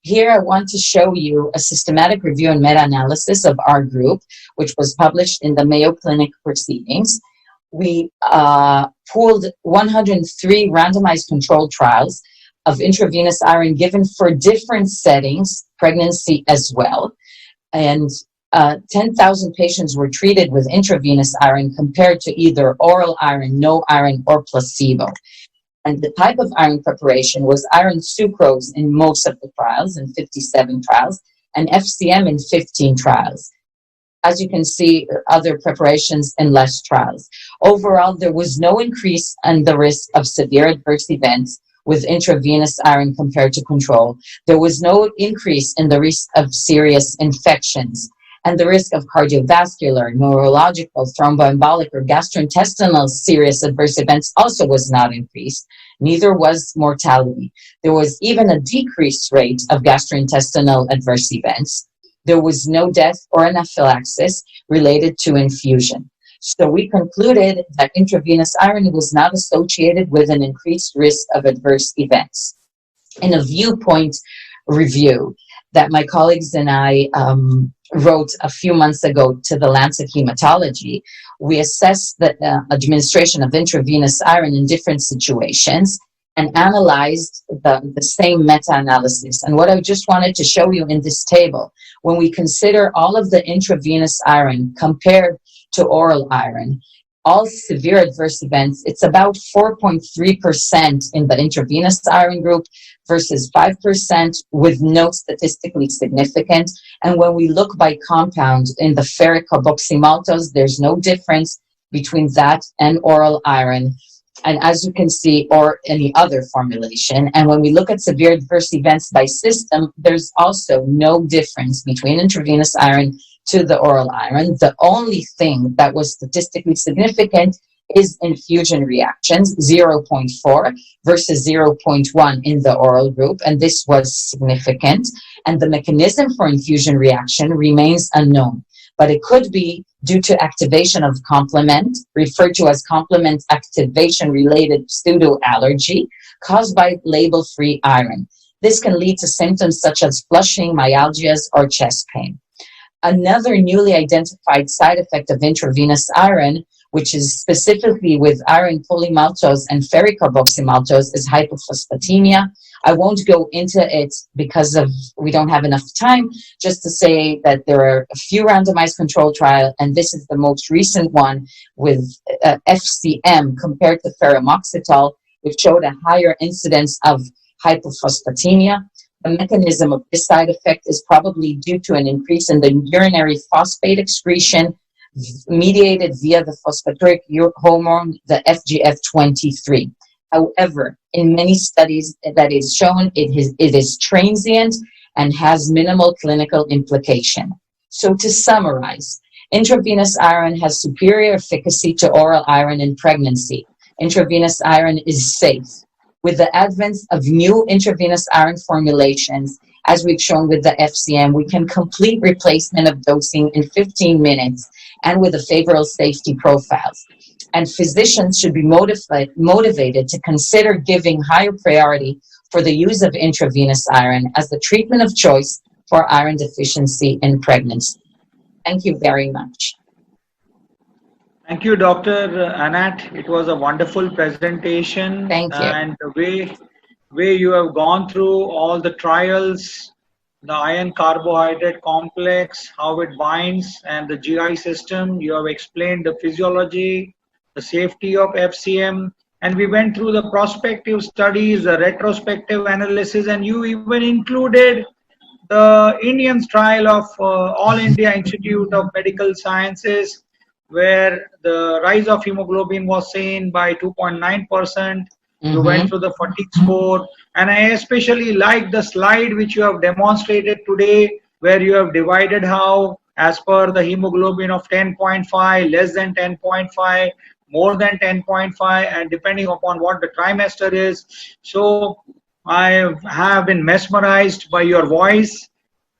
Here I want to show you a systematic review and meta-analysis of our group, which was published in the Mayo Clinic Proceedings. We pooled 103 randomized controlled trials of intravenous iron given for different settings, pregnancy as well. And 10,000 patients were treated with intravenous iron compared to either oral iron, no iron, or placebo. And the type of iron preparation was iron sucrose in most of the trials, in 57 trials, and FCM in 15 trials. As you can see, other preparations in less trials. Overall, there was no increase in the risk of severe adverse events with intravenous iron compared to control. There was no increase in the risk of serious infections, and the risk of cardiovascular, neurological, thromboembolic, or gastrointestinal serious adverse events also was not increased. Neither was mortality. There was even a decreased rate of gastrointestinal adverse events. There was no death or anaphylaxis related to infusion. So we concluded that intravenous iron was not associated with an increased risk of adverse events. In a viewpoint review that my colleagues and I wrote a few months ago to the Lancet Hematology, we assessed the administration of intravenous iron in different situations and analyzed the same meta-analysis. And what I just wanted to show you in this table, when we consider all of the intravenous iron compared to oral iron, all severe adverse events, it's about 4.3% in the intravenous iron group versus 5% with no statistically significant. And when we look by compound in the ferric carboxymaltose, there's no difference between that and oral iron. And as you can see, or any other formulation. And when we look at severe adverse events by system, there's also no difference between intravenous iron to the oral iron. The only thing that was statistically significant is infusion reactions, 0.4 versus 0.1 in the oral group, and this was significant. And the mechanism for infusion reaction remains unknown, but it could be due to activation of complement, referred to as complement activation-related pseudoallergy, caused by label-free iron. This can lead to symptoms such as flushing, myalgias, or chest pain. Another newly identified side effect of intravenous iron, which is specifically with iron polymaltose and ferric carboxymaltose, is hypophosphatemia. I won't go into it because we don't have enough time, just to say that there are a few randomized control trials, and this is the most recent one with FCM compared to ferromoxetol, which showed a higher incidence of hypophosphatemia. The mechanism of this side effect is probably due to an increase in the urinary phosphate excretion mediated via the phosphaturic hormone, the FGF23. However, in many studies that is shown, it is transient and has minimal clinical implication. So to summarize, intravenous iron has superior efficacy to oral iron in pregnancy. Intravenous iron is safe. With the advent of new intravenous iron formulations, as we've shown with the FCM, we can complete replacement of dosing in 15 minutes and with a favorable safety profiles. And physicians should be motivated to consider giving higher priority for the use of intravenous iron as the treatment of choice for iron deficiency in pregnancy. Thank you very much. Thank you, Dr. Anat. It was a wonderful presentation, Thank you. and the way you have gone through all the trials, the iron carbohydrate complex, how it binds, and the GI system. You have explained the physiology, the safety of FCM, and we went through the prospective studies, the retrospective analysis, and you even included the Indians trial of All India Institute of Medical Sciences, where the rise of hemoglobin was seen by 2.9%. You went through the fatigue score, and I especially like the slide which you have demonstrated today, where you have divided how, as per the hemoglobin of 10.5, less than 10.5, more than 10.5, and depending upon what the trimester is. So I have been mesmerized by your voice,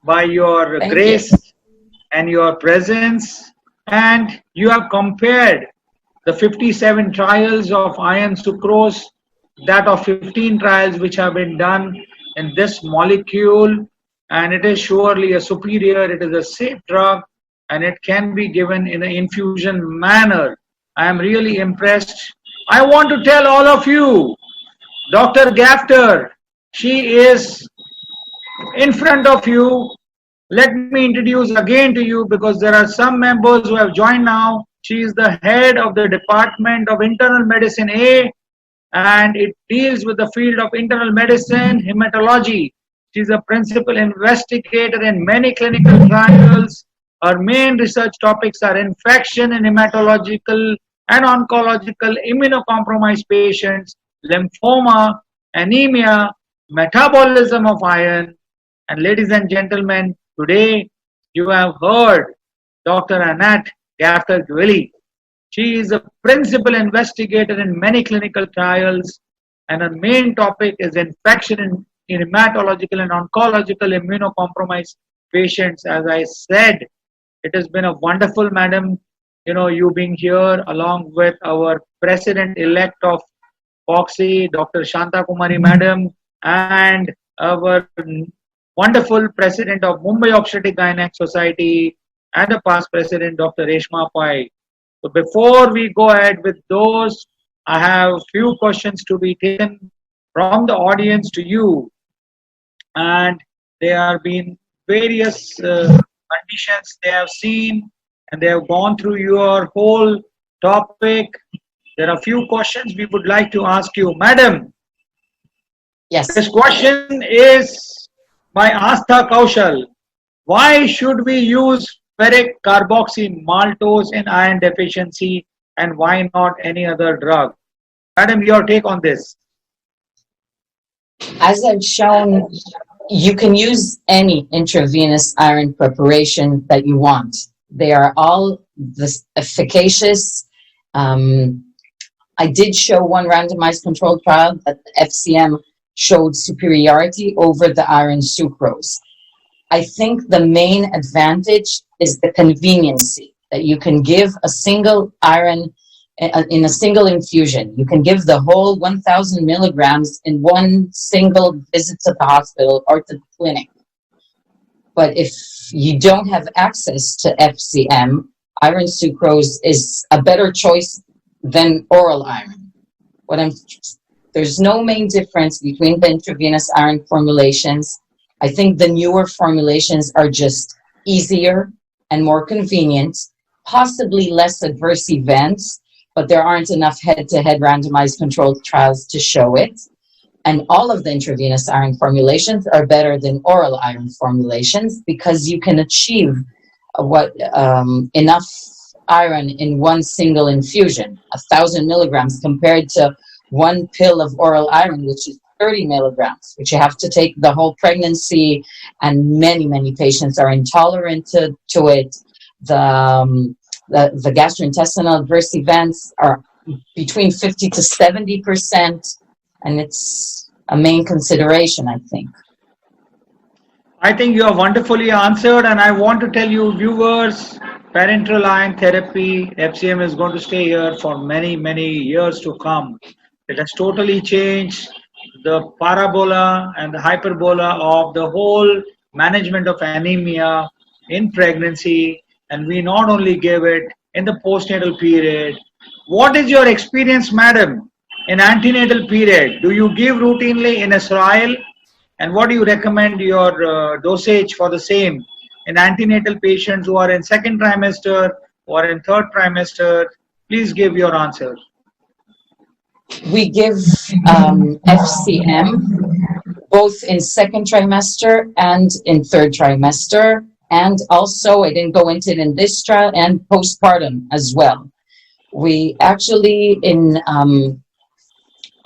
by your Thank grace, you. and your presence, and you have compared the 57 trials of iron sucrose, that of 15 trials which have been done in this molecule, and it is surely a superior, it is a safe drug, and it can be given in an infusion manner. I am really impressed. I want to tell all of you, Dr. Gafter, she is in front of you. Let me introduce again to you, because there are some members who have joined now. She is the head of the Department of Internal Medicine A, and it deals with the field of internal medicine, hematology. She is a principal investigator in many clinical trials. Her main research topics are infection in hematological and oncological immunocompromised patients, lymphoma, anemia, metabolism of iron. And ladies and gentlemen, today you have heard Dr. Anat Gafter-Gwilly. She is a principal investigator in many clinical trials, and her main topic is infection in hematological and oncological immunocompromised patients. As I said, it has been a wonderful, madam, you being here along with our president-elect of FOXY, Dr. Shanta Kumari madam, and our wonderful president of Mumbai Obstetrics Gynaecology Society, and the past president, Dr. Reshma Pai. So before we go ahead with those, I have few questions to be taken from the audience to you, and there have been various conditions they have seen, and they have gone through your whole topic. There are few questions we would like to ask you, madam. Yes. This question is by Astha Kaushal. Why should we use ferric carboxy maltose in iron deficiency, and why not any other drug? Madam, your take on this. As I've shown, you can use any intravenous iron preparation that you want. They are all efficacious. I did show one randomized controlled trial that the FCM showed superiority over the iron sucrose. I think the main advantage is the conveniency, that you can give a single iron in a single infusion. You can give the whole 1,000 milligrams in one single visit to the hospital or to the clinic. But if you don't have access to FCM, iron sucrose is a better choice than oral iron. There's no main difference between the intravenous iron formulations. I think the newer formulations are just easier and more convenient, possibly less adverse events, but there aren't enough head-to-head randomized controlled trials to show it. And all of the intravenous iron formulations are better than oral iron formulations, because you can achieve enough iron in one single infusion, 1,000 milligrams, compared to one pill of oral iron, which is 30 milligrams, which you have to take the whole pregnancy, and many patients are intolerant to it. The gastrointestinal adverse events are between 50 to 70%, and it's a main consideration, I think. I think you have wonderfully answered, and I want to tell you, viewers, parenteral iron therapy, FCM, is going to stay here for many years to come. It has totally changed the parabola and the hyperbola of the whole management of anemia in pregnancy, and we not only give it in the postnatal period. What is your experience, madam, in antenatal period? Do you give routinely in Israel? And what do you recommend your dosage for the same in antenatal patients who are in second trimester or in third trimester? Please give your answer. We give FCM both in second trimester and in third trimester. And also, I didn't go into it in this trial, and postpartum as well. We actually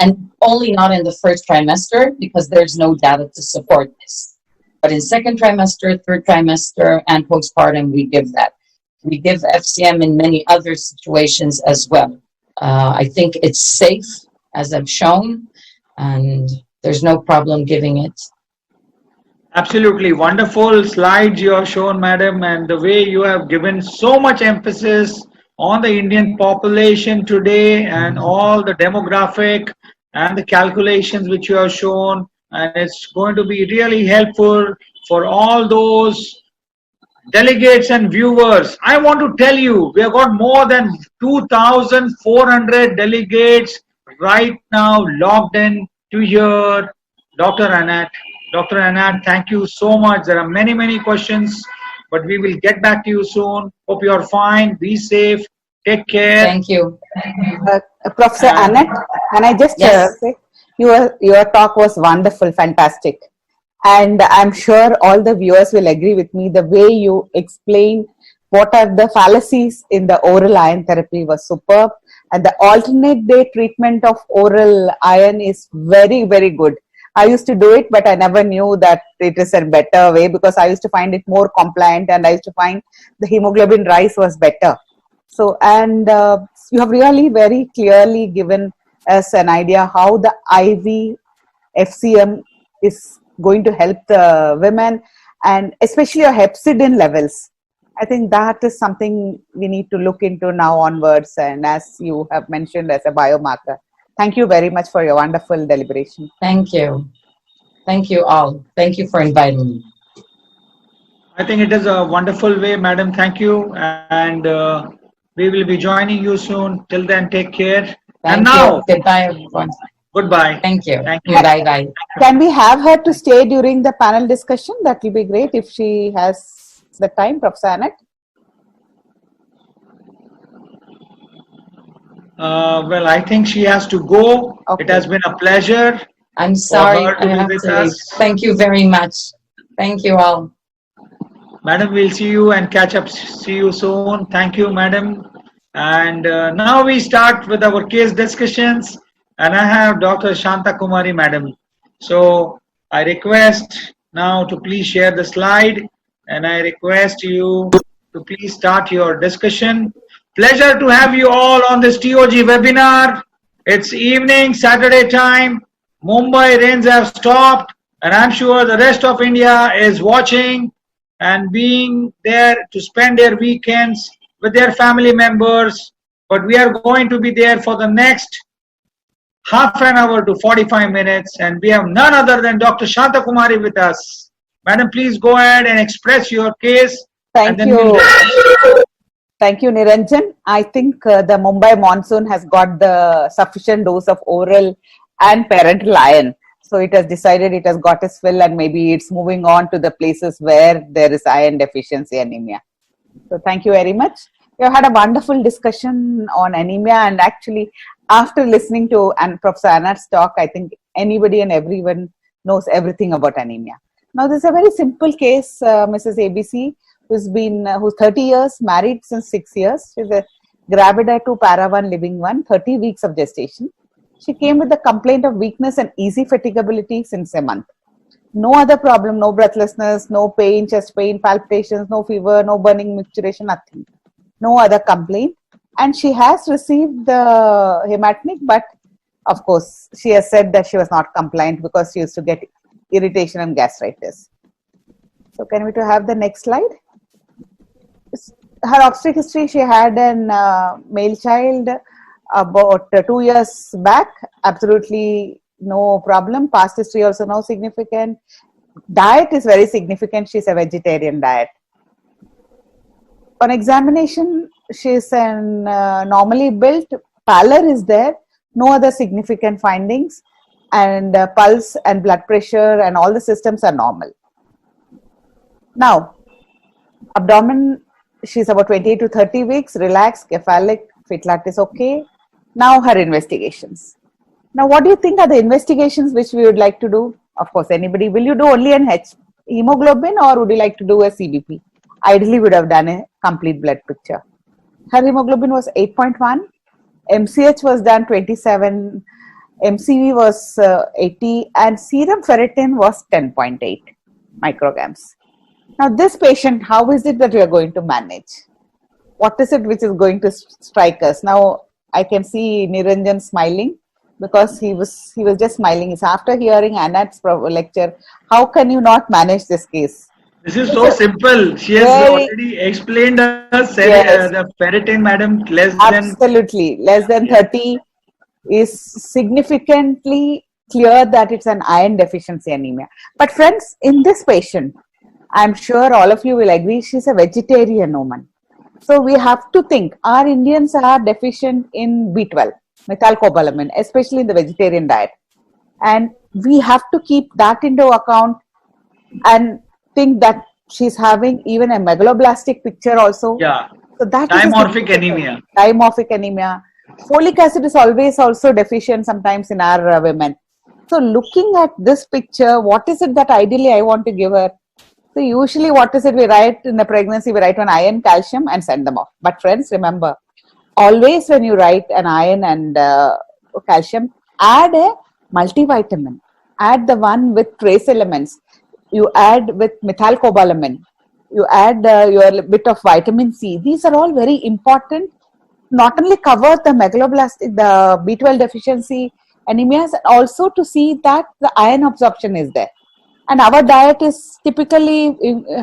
and only not in the first trimester because there's no data to support this. But in second trimester, third trimester, and postpartum, we give that. We give FCM in many other situations as well. I think it's safe, as I've shown, and there's no problem giving it. Absolutely wonderful slides you have shown, madam, and the way you have given so much emphasis on the Indian population today and all the demographic and the calculations which you have shown, and it's going to be really helpful for all those delegates and viewers. I want to tell you, we have got more than 2,400 delegates right now logged in to hear Dr. Anat. Dr. Anat, thank you so much. There are many questions, but we will get back to you soon. Hope you are fine. Be safe. Take care. Thank you. Professor Anat, and I just say your talk was wonderful, fantastic. And I'm sure all the viewers will agree with me. The way you explain what are the fallacies in the oral iron therapy was superb. And the alternate day treatment of oral iron is very good. I used to do it, but I never knew that it is a better way because I used to find it more compliant and I used to find the hemoglobin rise was better. So, and you have really very clearly given us an idea how the IV FCM is going to help the women and especially your hepcidin levels. I think that is something we need to look into now onwards, and as you have mentioned, as a biomarker. Thank you very much for your wonderful deliberation. Thank you. Thank you all. Thank you for inviting me. I think it is a wonderful way, madam. Thank you. And we will be joining you soon. Till then, take care. Thank now, you. Goodbye, everyone. Goodbye. Thank you. Thank you. Bye-bye. Can we have her to stay during the panel discussion? That will be great if she has the time, Professor Anat. Well, I think she has to go. Okay. It has been a pleasure. I'm sorry. her to I be have with to leave. us. Thank you very much. Thank you all. Madam, we'll see you and catch up. See you soon. Thank you, madam. And now we start with our case discussions. And I have Dr. Shanta Kumari, madam. So I request now to please share the slide. And I request you to please start your discussion. Pleasure to have you all on this TOG webinar. It's evening, Saturday time. Mumbai rains have stopped, and I'm sure the rest of India is watching and being there to spend their weekends with their family members. But we are going to be there for the next half an hour to 45 minutes, and we have none other than Dr. Shanta Kumari with us. Madam, please go ahead and express your case. Thank you. Thank you, Niranjan. I think the Mumbai monsoon has got the sufficient dose of oral and parental iron. So it has decided it has got its fill, and maybe it's moving on to the places where there is iron deficiency anemia. So thank you very much. We have had a wonderful discussion on anemia, and actually after listening to Professor Anat's talk, I think anybody and everyone knows everything about anemia. Now this is a very simple case, Mrs. ABC, who's 30 years, married since 6 years. She's a gravida 2 para 1 living 1, 30 weeks of gestation. She came with a complaint of weakness and easy fatigability since a month. No other problem, no breathlessness, no pain, chest pain, palpitations, no fever, no burning, micturition, nothing. No other complaint. And she has received the hematinic, but of course, she has said that she was not compliant because she used to get irritation and gastritis. So can we have the next slide? Her obstetric history, she had an male child about 2 years back, absolutely no problem. Past history also no significant. Diet is very significant. She's a vegetarian diet. On examination, she's an normally built. Pallor is there, no other significant findings, and pulse and blood pressure and all the systems are normal. Now, abdomen, she's about 28 to 30 weeks, relaxed, cephalic, fetal is okay. Now her investigations. Now, what do you think are the investigations which we would like to do? Of course, anybody, will you do only an hemoglobin or would you like to do a CBP? Ideally, we would have done a complete blood picture. Her hemoglobin was 8.1, MCH was done 27, MCV was 80, and serum ferritin was 10.8 micrograms. Now, this patient, how is it that we are going to manage? What is it which is going to strike us? Now, I can see Niranjan smiling because he was just smiling. It's after hearing Anat's lecture. How can you not manage this case? This is so simple. She has already explained us. Yes. The ferritin, madam, less than 30 is significantly clear that it's an iron deficiency anemia. But friends, in this patient, I'm sure all of you will agree, she's a vegetarian woman. So we have to think, our Indians are deficient in B12, methylcobalamin, especially in the vegetarian diet. And we have to keep that into account and think that she's having even a megaloblastic picture also. Yeah. So that dimorphic anemia. Dimorphic anemia. Folic acid is always also deficient sometimes in our women. So looking at this picture, what is it that ideally I want to give her? So usually what is it we write in the pregnancy, we write on iron, calcium and send them off. But friends, remember, always when you write an iron and calcium, add a multivitamin. Add the one with trace elements. You add with methylcobalamin. You add your bit of vitamin C. These are all very important. Not only cover the megaloblastic, the B12 deficiency anemias, also to see that the iron absorption is there. And our diet is typically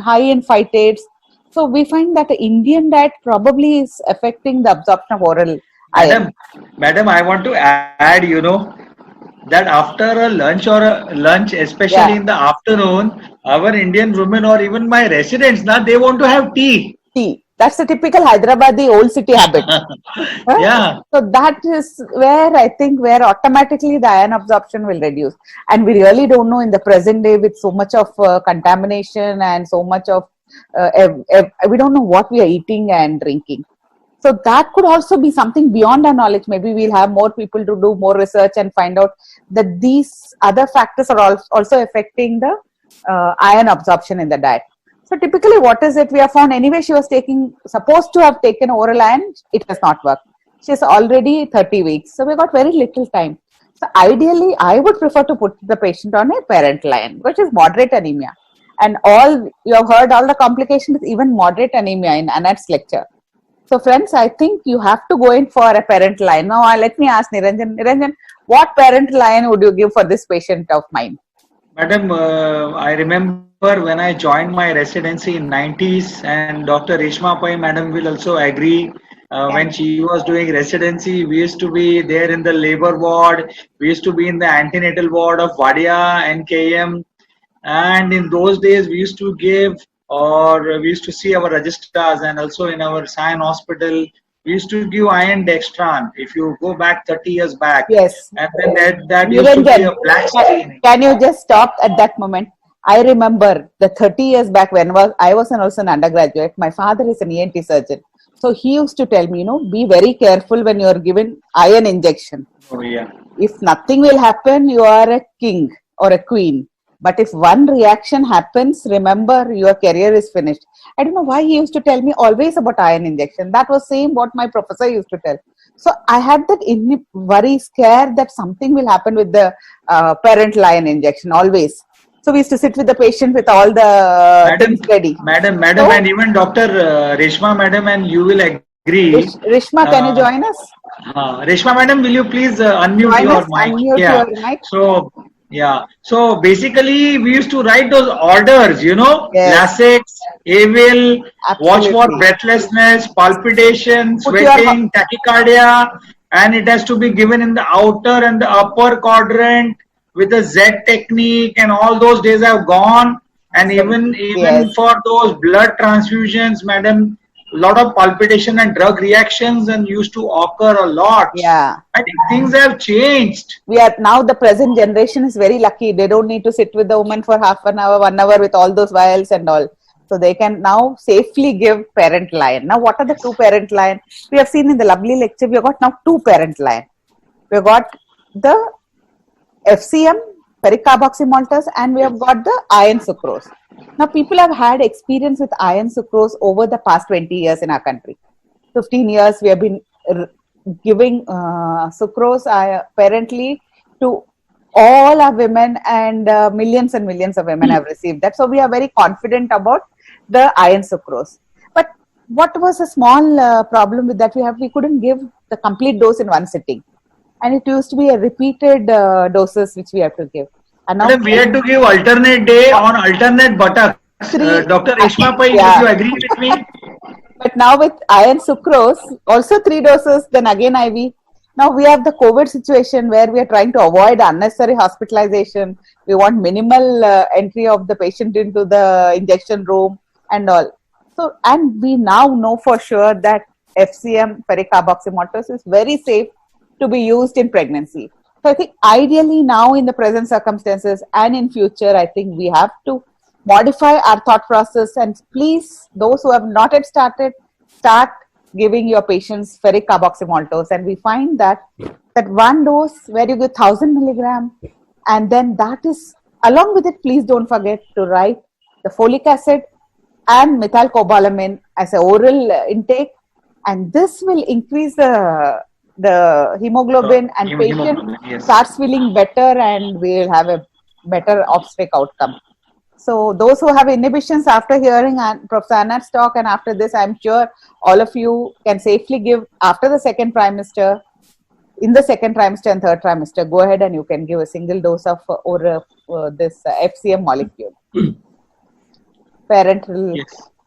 high in phytates. So we find that the Indian diet probably is affecting the absorption of oral iron. Madam, I want to add, that after a lunch, especially in the afternoon, our Indian women or even my residents, they want to have tea. That's the typical Hyderabadi old city habit. Yeah. So that is where I think automatically the iron absorption will reduce. And we really don't know in the present day with so much of contamination and so much of, we don't know what we are eating and drinking. So that could also be something beyond our knowledge. Maybe we'll have more people to do more research and find out that these other factors are also affecting the iron absorption in the diet. So typically what is it we have found? Anyway, she was supposed to have taken oral iron. It has not worked. She's already 30 weeks. So we got very little time. So ideally, I would prefer to put the patient on a parental iron, which is moderate anemia. And you have heard all the complications, even moderate anemia in Anat's lecture. So friends, I think you have to go in for a parental iron. Now let me ask Niranjan. Niranjan, what parental iron would you give for this patient of mine? Madam, I remember when I joined my residency in 90s, and Dr. Reshma Pai madam will also agree. When she was doing residency, we used to be there in the labor ward. We used to be in the antenatal ward of Vadia and KM. And in those days, we used to give, or we used to see our registrars, and also in our Sion hospital, we used to give iron dextran. If you go back 30 years back, yes, and then that used to be a black screen. Can you just stop at that moment? I remember the 30 years back when I was also an undergraduate. My father is an ENT surgeon. So he used to tell me, be very careful when you are given iron injection. Oh, yeah. If nothing will happen, you are a king or a queen. But if one reaction happens, remember your career is finished. I don't know why he used to tell me always about iron injection. That was same what my professor used to tell. So I had that worry, scare that something will happen with the parental iron injection always. So we used to sit with the patient with all the things ready. Madam, so, and even Dr. Reshma madam, and you will agree. Reshma, can you join us? Reshma madam, will you please unmute your mic? Unmute your mic. So basically we used to write those orders, Lasix, Avil, watch for breathlessness, palpitation, sweating, tachycardia, and it has to be given in the outer and the upper quadrant with a Z technique, and all those days have gone. And even for those blood transfusions, madam, lot of palpitation and drug reactions and used to occur a lot. Yeah. I think things have changed. We are now, the present generation is very lucky. They don't need to sit with the woman for half an hour, 1 hour with all those vials and all. So they can now safely give parent line. Now, what are the 2 parent line? We have seen in the lovely lecture, we have got now 2 parent line. We have got the FCM, pericarboxymaltose, and we have got the iron sucrose. Now, people have had experience with iron sucrose over the past 20 years in our country. 15 years we have been giving sucrose apparently to all our women, and millions and millions of women have received that. So we are very confident about the iron sucrose. But what was a small problem with that? We couldn't give the complete dose in one sitting, and it used to be a repeated doses which we have to give. And now we had to give alternate day on alternate buttocks. Dr. Reshma Pai, yeah. do you agree with me? But now with iron sucrose, also 3 doses, then again IV. Now we have the COVID situation where we are trying to avoid unnecessary hospitalization. We want minimal entry of the patient into the injection room and all. So, and we now know for sure that FCM, pericarboxymaltose, is very safe to be used in pregnancy. So I think ideally now in the present circumstances and in future, I think we have to modify our thought process, and please, those who have not yet started, start giving your patients ferric carboxymaltose. And we find that 1 dose where you give 1000 milligram, and then that is, along with it, please don't forget to write the folic acid and methylcobalamin as an oral intake, and this will increase the hemoglobin, and patient starts feeling better, and we'll have a better obstetric outcome. So those who have inhibitions after hearing Professor Anand's talk, and after this, I'm sure all of you can safely give after the 2nd trimester, in the 2nd trimester and 3rd trimester, go ahead and you can give a single dose of this FCM molecule. Parenteral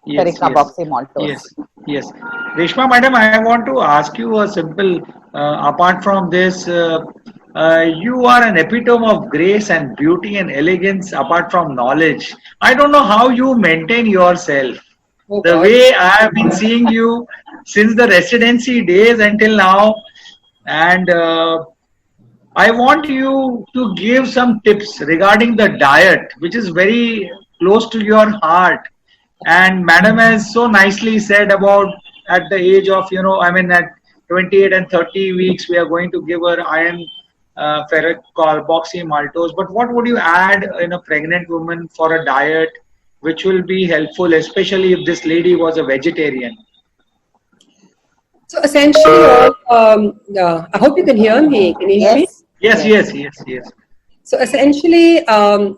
pericarboxymaltose. Yes. Reshma Madam, I want to ask you a simple, apart from this, you are an epitome of grace and beauty and elegance apart from knowledge. I don't know how you maintain yourself. The way I have been seeing you since the residency days until now, and I want you to give some tips regarding the diet, which is very close to your heart. And Madam has so nicely said about at the age of, at 28 and 30 weeks, we are going to give her iron ferric carboxymaltose. But what would you add in a pregnant woman for a diet which will be helpful, especially if this lady was a vegetarian? So essentially, I hope you can hear me. Can you hear me? Yes. So essentially,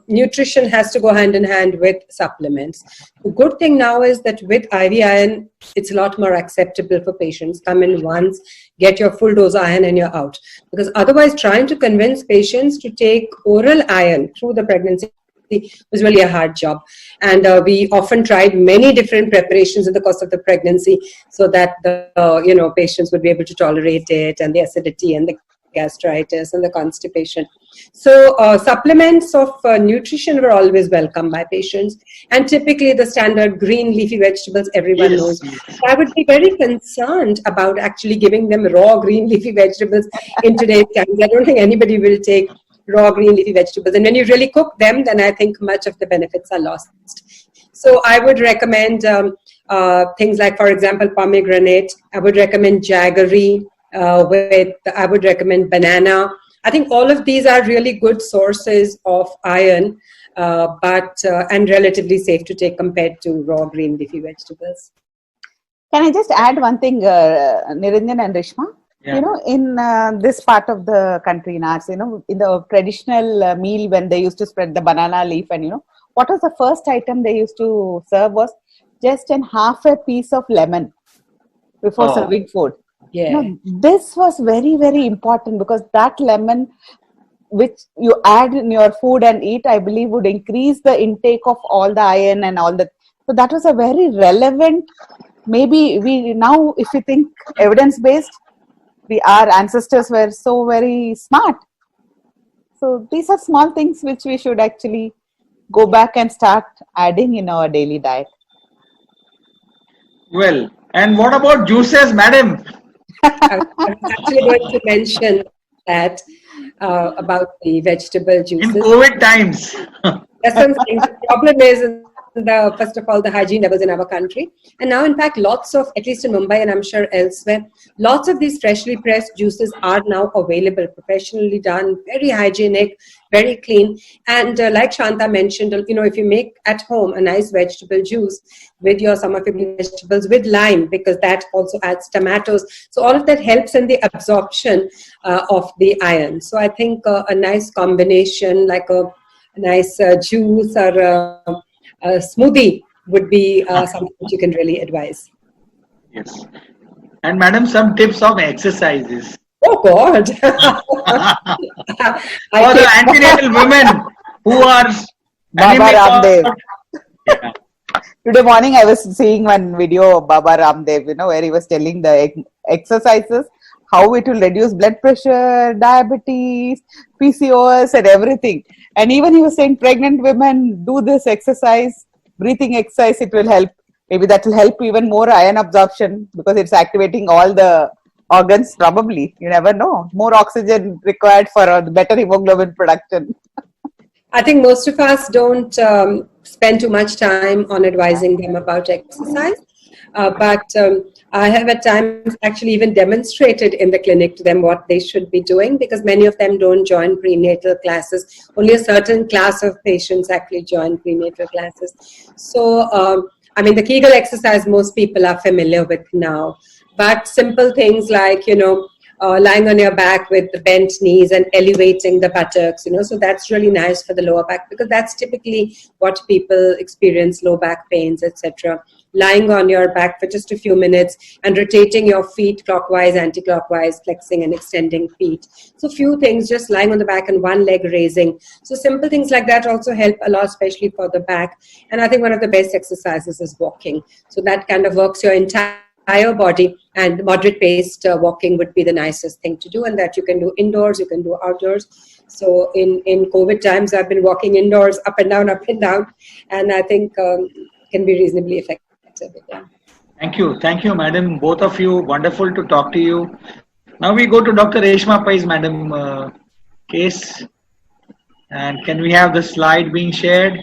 nutrition has to go hand in hand with supplements. The good thing now is that with IV iron, it's a lot more acceptable for patients. Come in once, get your full dose iron, and you're out. Because otherwise, trying to convince patients to take oral iron through the pregnancy was really a hard job. And we often tried many different preparations in the course of the pregnancy so that the patients would be able to tolerate it, and the acidity and the gastritis and the constipation. So supplements of nutrition were always welcome by patients, and typically the standard green leafy vegetables everyone knows. I would be very concerned about actually giving them raw green leafy vegetables in today's times. I don't think anybody will take raw green leafy vegetables, and when you really cook them, then I think much of the benefits are lost. So I would recommend things like, for example, pomegranate. I would recommend jaggery. I would recommend banana. I think all of these are really good sources of iron, and relatively safe to take compared to raw green leafy vegetables. Can I just add one thing, Niranjan and Reshma? Yeah. In this part of the country, in ours, in the traditional meal, when they used to spread the banana leaf, and what was the first item they used to serve was just half a piece of lemon before serving food. Yeah. This was very, very important, because that lemon, which you add in your food and eat, I believe would increase the intake of all the iron and all that. So that was a very relevant, maybe we now, if we think evidence-based, our ancestors were so very smart. So these are small things which we should actually go back and start adding in our daily diet. Well, And what about juices, madam? I was actually going to mention that about the vegetable In juices. COVID times. That's what I'm saying. The problem is, first of all, the hygiene levels in our country. And now, in fact, lots of, at least in Mumbai and I'm sure elsewhere, lots of these freshly pressed juices are now available, professionally done, very hygienic, very clean. And like Shanta mentioned, if you make at home a nice vegetable juice with some of your vegetables with lime, because that also adds tomatoes. So all of that helps in the absorption of the iron. So I think a nice combination, like a nice juice or a smoothie would be something that you can really advise. Yes. And madam, some tips of exercises. Oh God! For the antenatal women who are Baba Ramdev. Yeah. Today morning I was seeing one video of Baba Ramdev, where he was telling the exercises, how it will reduce blood pressure, diabetes, PCOS and everything. And even he was saying pregnant women do this exercise, breathing exercise, it will help. Maybe that will help even more iron absorption because it's activating all the organs probably. You never know. More oxygen required for better hemoglobin production. I think most of us don't spend too much time on advising them about exercise. But I have at times actually even demonstrated in the clinic to them what they should be doing, because many of them don't join prenatal classes. Only a certain class of patients actually join prenatal classes. So, the Kegel exercise most people are familiar with now. But simple things like, lying on your back with the bent knees and elevating the buttocks, so that's really nice for the lower back, because that's typically what people experience, low back pains, etc. Lying on your back for just a few minutes and rotating your feet clockwise, anti-clockwise, flexing and extending feet. So few things, just lying on the back and one leg raising. So simple things like that also help a lot, especially for the back. And I think one of the best exercises is walking. So that kind of works your entire body, and moderate paced walking would be the nicest thing to do, and that you can do indoors, you can do outdoors. So in COVID times, I've been walking indoors, up and down, and I think can be reasonably effective. Yeah. Thank you, madam. Both of you, wonderful to talk to you. Now we go to Dr. Reshma Pai's madam case, and can we have the slide being shared?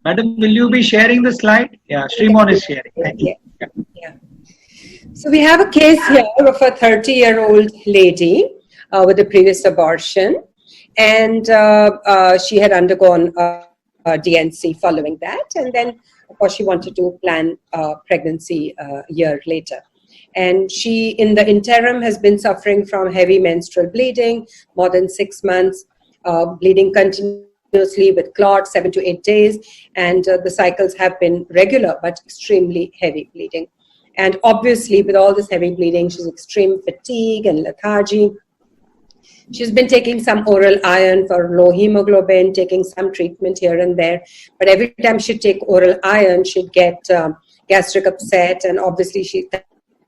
Madam, will you be sharing the slide? Yeah, Srimon is sharing. Thank you. Yeah. So we have a case here of a 30-year-old lady with a previous abortion, and she had undergone a DNC following that, and then of course she wanted to plan pregnancy a year later. And she, in the interim, has been suffering from heavy menstrual bleeding, more than 6 months, bleeding continuously with clots, 7 to 8 days, and the cycles have been regular but extremely heavy bleeding. And obviously, with all this heavy bleeding, she's extreme fatigue and lethargy. She's been taking some oral iron for low hemoglobin, taking some treatment here and there. But every time she'd take oral iron, she'd get gastric upset, and obviously she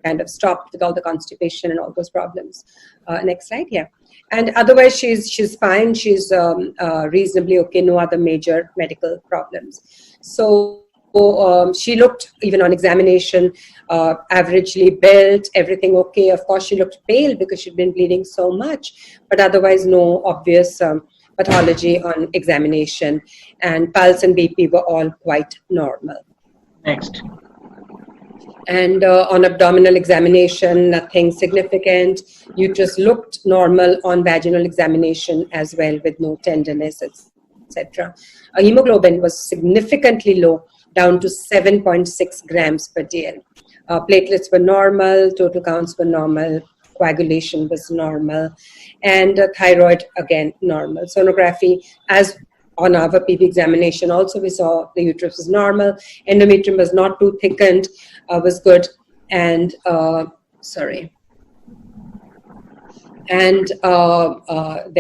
kind of stopped with all the constipation and all those problems. Next slide, yeah. And otherwise, she's fine. She's reasonably okay. No other major medical problems. So she looked, even on examination, averagely built, everything okay. Of course, she looked pale because she'd been bleeding so much, but otherwise no obvious pathology on examination. And pulse and BP were all quite normal. Next. And on abdominal examination, nothing significant. Uterus looked normal on vaginal examination as well, with no tenderness, etc. Hemoglobin was significantly low, down to 7.6 grams per dl. Platelets were normal, total counts were normal, coagulation was normal, and thyroid, again, normal. Sonography, as on our PV examination, also we saw the uterus was normal, endometrium was not too thickened, was good, and there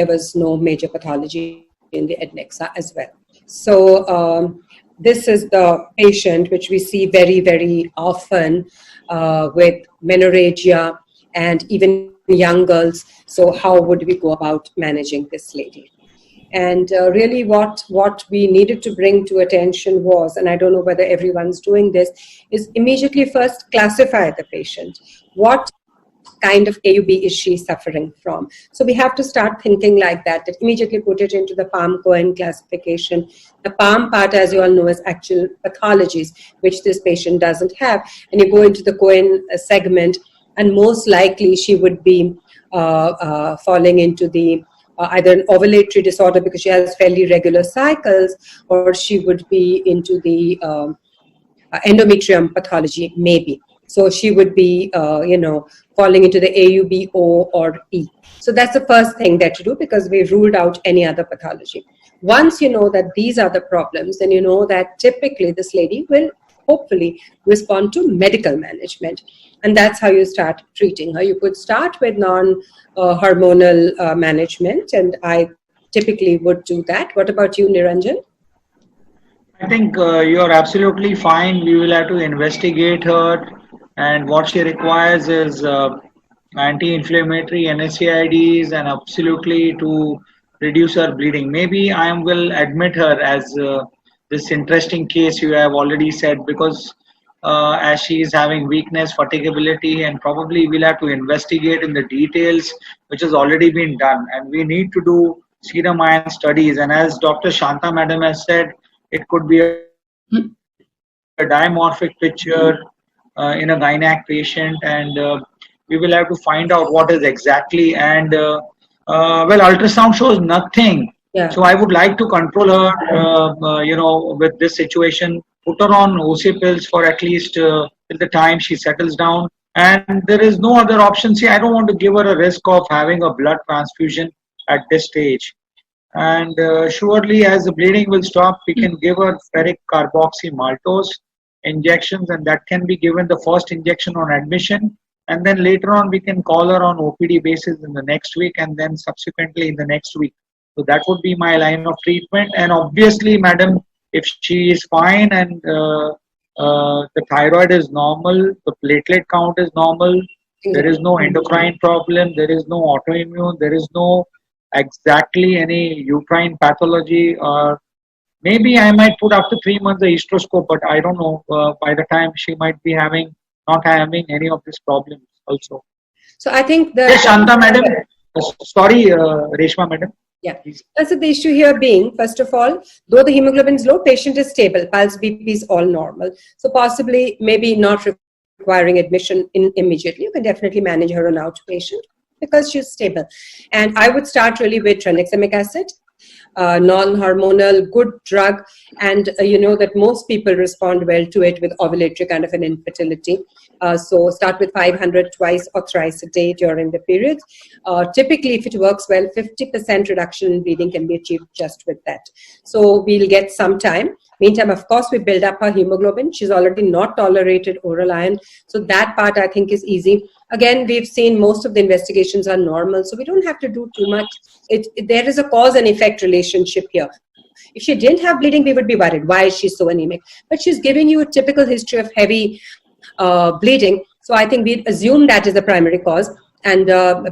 was no major pathology in the adnexa as well. So this is the patient which we see very, very often with menorrhagia and even young girls. So how would we go about managing this lady? And really what we needed to bring to attention was, and I don't know whether everyone's doing this, is immediately first classify the patient. What kind of AUB is she suffering from? So we have to start thinking like that immediately put it into the Palm-Cohen classification. The Palm part, as you all know, is actual pathologies, which this patient doesn't have. And you go into the Cohen segment, and most likely she would be falling into the either an ovulatory disorder because she has fairly regular cycles, or she would be into the endometrium pathology, maybe. So she would be, falling into the AUB, O, or E. So that's the first thing that you do, because we've ruled out any other pathology. Once you know that these are the problems, then you know that typically this lady will hopefully respond to medical management. And that's how you start treating her. You could start with non-hormonal management, and I typically would do that. What about you, Niranjan? I think you're absolutely fine. We will have to investigate her, and what she requires is anti-inflammatory NSAIDs and absolutely to reduce her bleeding. Maybe I will admit her as this interesting case you have already said, because as she is having weakness, fatigability, and probably we'll have to investigate in the details, which has already been done. And we need to do serum iron studies. And as Dr. Shanta Madam has said, it could be a dimorphic picture in a gynac patient, and we will have to find out what is exactly. And well, ultrasound shows nothing. Yeah. So I would like to control her, with this situation, put her on OC pills for at least till the time she settles down. And there is no other option. See, I don't want to give her a risk of having a blood transfusion at this stage. And surely as the bleeding will stop, we can give her ferric carboxymaltose injections, and that can be given the first injection on admission. And then later on, we can call her on OPD basis in the next week, and then subsequently in the next week. So that would be my line of treatment. And obviously, madam, if she is fine and the thyroid is normal, the platelet count is normal, there is no endocrine problem, there is no autoimmune, there is no exactly any uterine pathology, or maybe I might put after 3 months the hysteroscope, but I don't know. By the time she might be not having any of these problems also. So I think the yes, Shanta madam. Sorry, Reshma madam. Yeah, that's the issue here being, first of all, though the hemoglobin is low, patient is stable, pulse BP is all normal. So possibly, maybe not requiring admission immediately. You can definitely manage her on outpatient because she's stable. And I would start really with tranexamic acid, non-hormonal, good drug, and you know that most people respond well to it with ovulatory kind of an infertility. So start with 500 twice or thrice a day during the periods. Typically, if it works well, 50% reduction in bleeding can be achieved just with that. So we'll get some time. Meantime, of course, we build up her hemoglobin. She's already not tolerated oral iron. So that part, I think, is easy. Again, we've seen most of the investigations are normal, so we don't have to do too much. There is a cause and effect relationship here. If she didn't have bleeding, we would be worried. Why is she so anemic? But she's giving you a typical history of heavy bleeding. So I think we'd assume that is the primary cause. And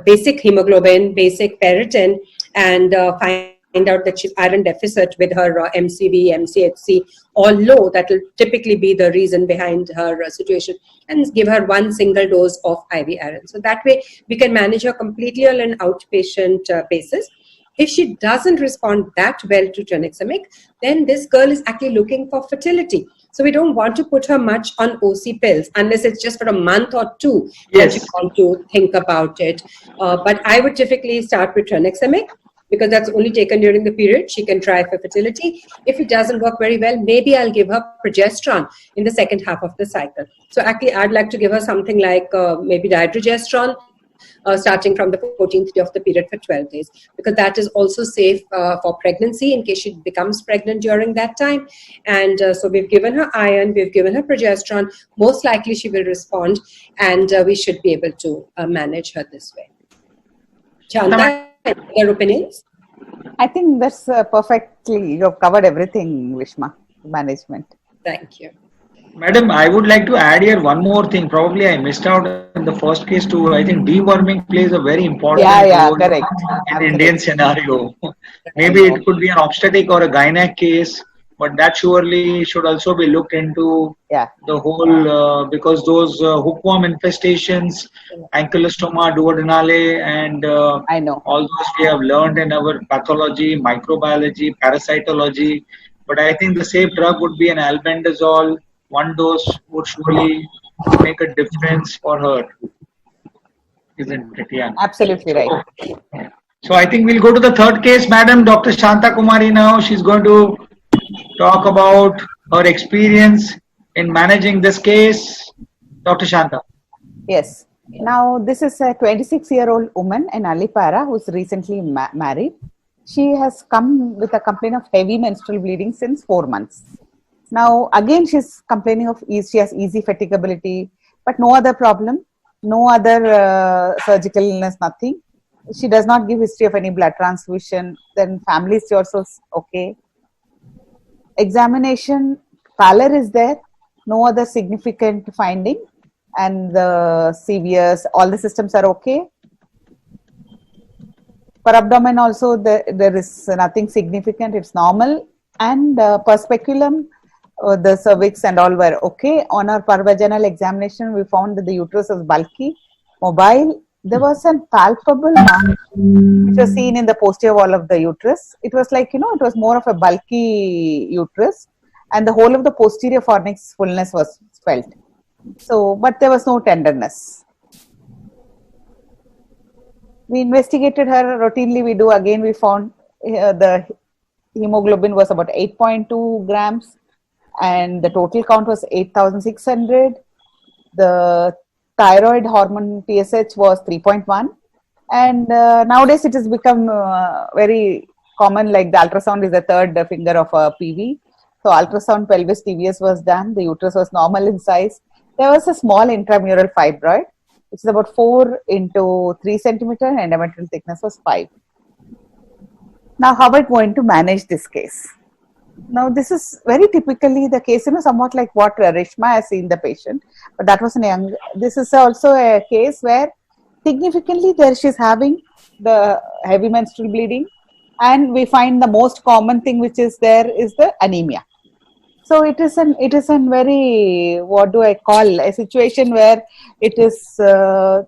basic hemoglobin, basic ferritin, and find out that she's iron deficit with her MCV, MCHC, all low. That will typically be the reason behind her situation. And give her one single dose of IV iron. So that way we can manage her completely on an outpatient basis. If she doesn't respond that well to tranexamic, then this girl is actually looking for fertility. So we don't want to put her much on OC pills unless it's just for a month or two that you want to think about it. But I would typically start with tranexamic because that's only taken during the period. She can try for fertility. If it doesn't work very well, maybe I'll give her progesterone in the second half of the cycle. So actually, I'd like to give her something like maybe dydrogesterone, starting from the 14th day of the period for 12 days, because that is also safe for pregnancy in case she becomes pregnant during that time. And so we've given her iron, we've given her progesterone. Most likely she will respond, and we should be able to manage her this way. Chanda, your opinions? I think that's perfectly, you have covered everything, Vishma, management. Thank you. Madam, I would like to add here one more thing. Probably I missed out in the first case too. I think deworming plays a very important role correct. in Indian scenario. Maybe it could be an obstetric or a gynec case, but that surely should also be looked into. Yeah. The whole, because those hookworm infestations, ankylostoma, duodenale, and I know. all those we have learned in our pathology, microbiology, parasitology. But I think the safe drug would be an albendazole. One dose would surely make a difference for her. Isn't it? Yeah. Absolutely right. So I think we'll go to the third case, Madam Dr. Shanta Kumari now. She's going to talk about her experience in managing this case. Dr. Shanta. Yes. Now, this is a 26-year-old woman in Alipara who's recently married. She has come with a complaint of heavy menstrual bleeding since 4 months. Now, again, she's complaining of she has easy fatigability, but no other problem, no other surgical illness, nothing. She does not give history of any blood transfusion. Then family history also is okay. Examination, pallor is there, no other significant finding, and the CVS, all the systems are okay. For abdomen also, there is nothing significant, it's normal. And per speculum, the cervix and all were okay. On our pervaginal examination, we found that the uterus was bulky, mobile. There was a palpable mark which was seen in the posterior wall of the uterus. It was like, it was more of a bulky uterus, and the whole of the posterior fornix fullness was felt. So, but there was no tenderness. We investigated her routinely. We found the hemoglobin was about 8.2 grams, and the total count was 8,600. The thyroid hormone TSH was 3.1, and nowadays it has become very common, like the ultrasound is the third finger of a PV. So ultrasound pelvis TVS was done, the uterus was normal in size. There was a small intramural fibroid, which is about 4 into 3 centimeter, and endometrial thickness was 5. Now, how are we going to manage this case? Now, this is very typically the case, somewhat like what Rishma has seen the patient, but that was young. This is also a case where significantly she's having the heavy menstrual bleeding, and we find the most common thing which is there is the anemia. So it is a very, what do I call, a situation where it is the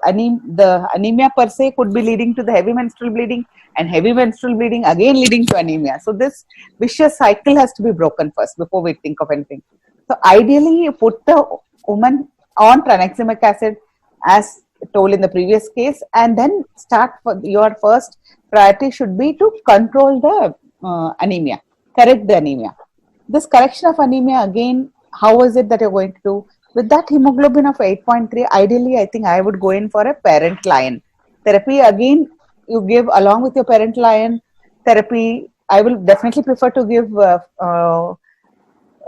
anemia per se could be leading to the heavy menstrual bleeding, and heavy menstrual bleeding again leading to anemia. So this vicious cycle has to be broken first before we think of anything. So ideally, you put the woman on tranexamic acid as told in the previous case, and then start your first priority should be to control the anemia, correct the anemia. This correction of anemia, again, how is it that you're going to do? With that hemoglobin of 8.3, ideally, I think I would go in for a parental iron therapy. Again, you give along with your parental iron therapy. I will definitely prefer to give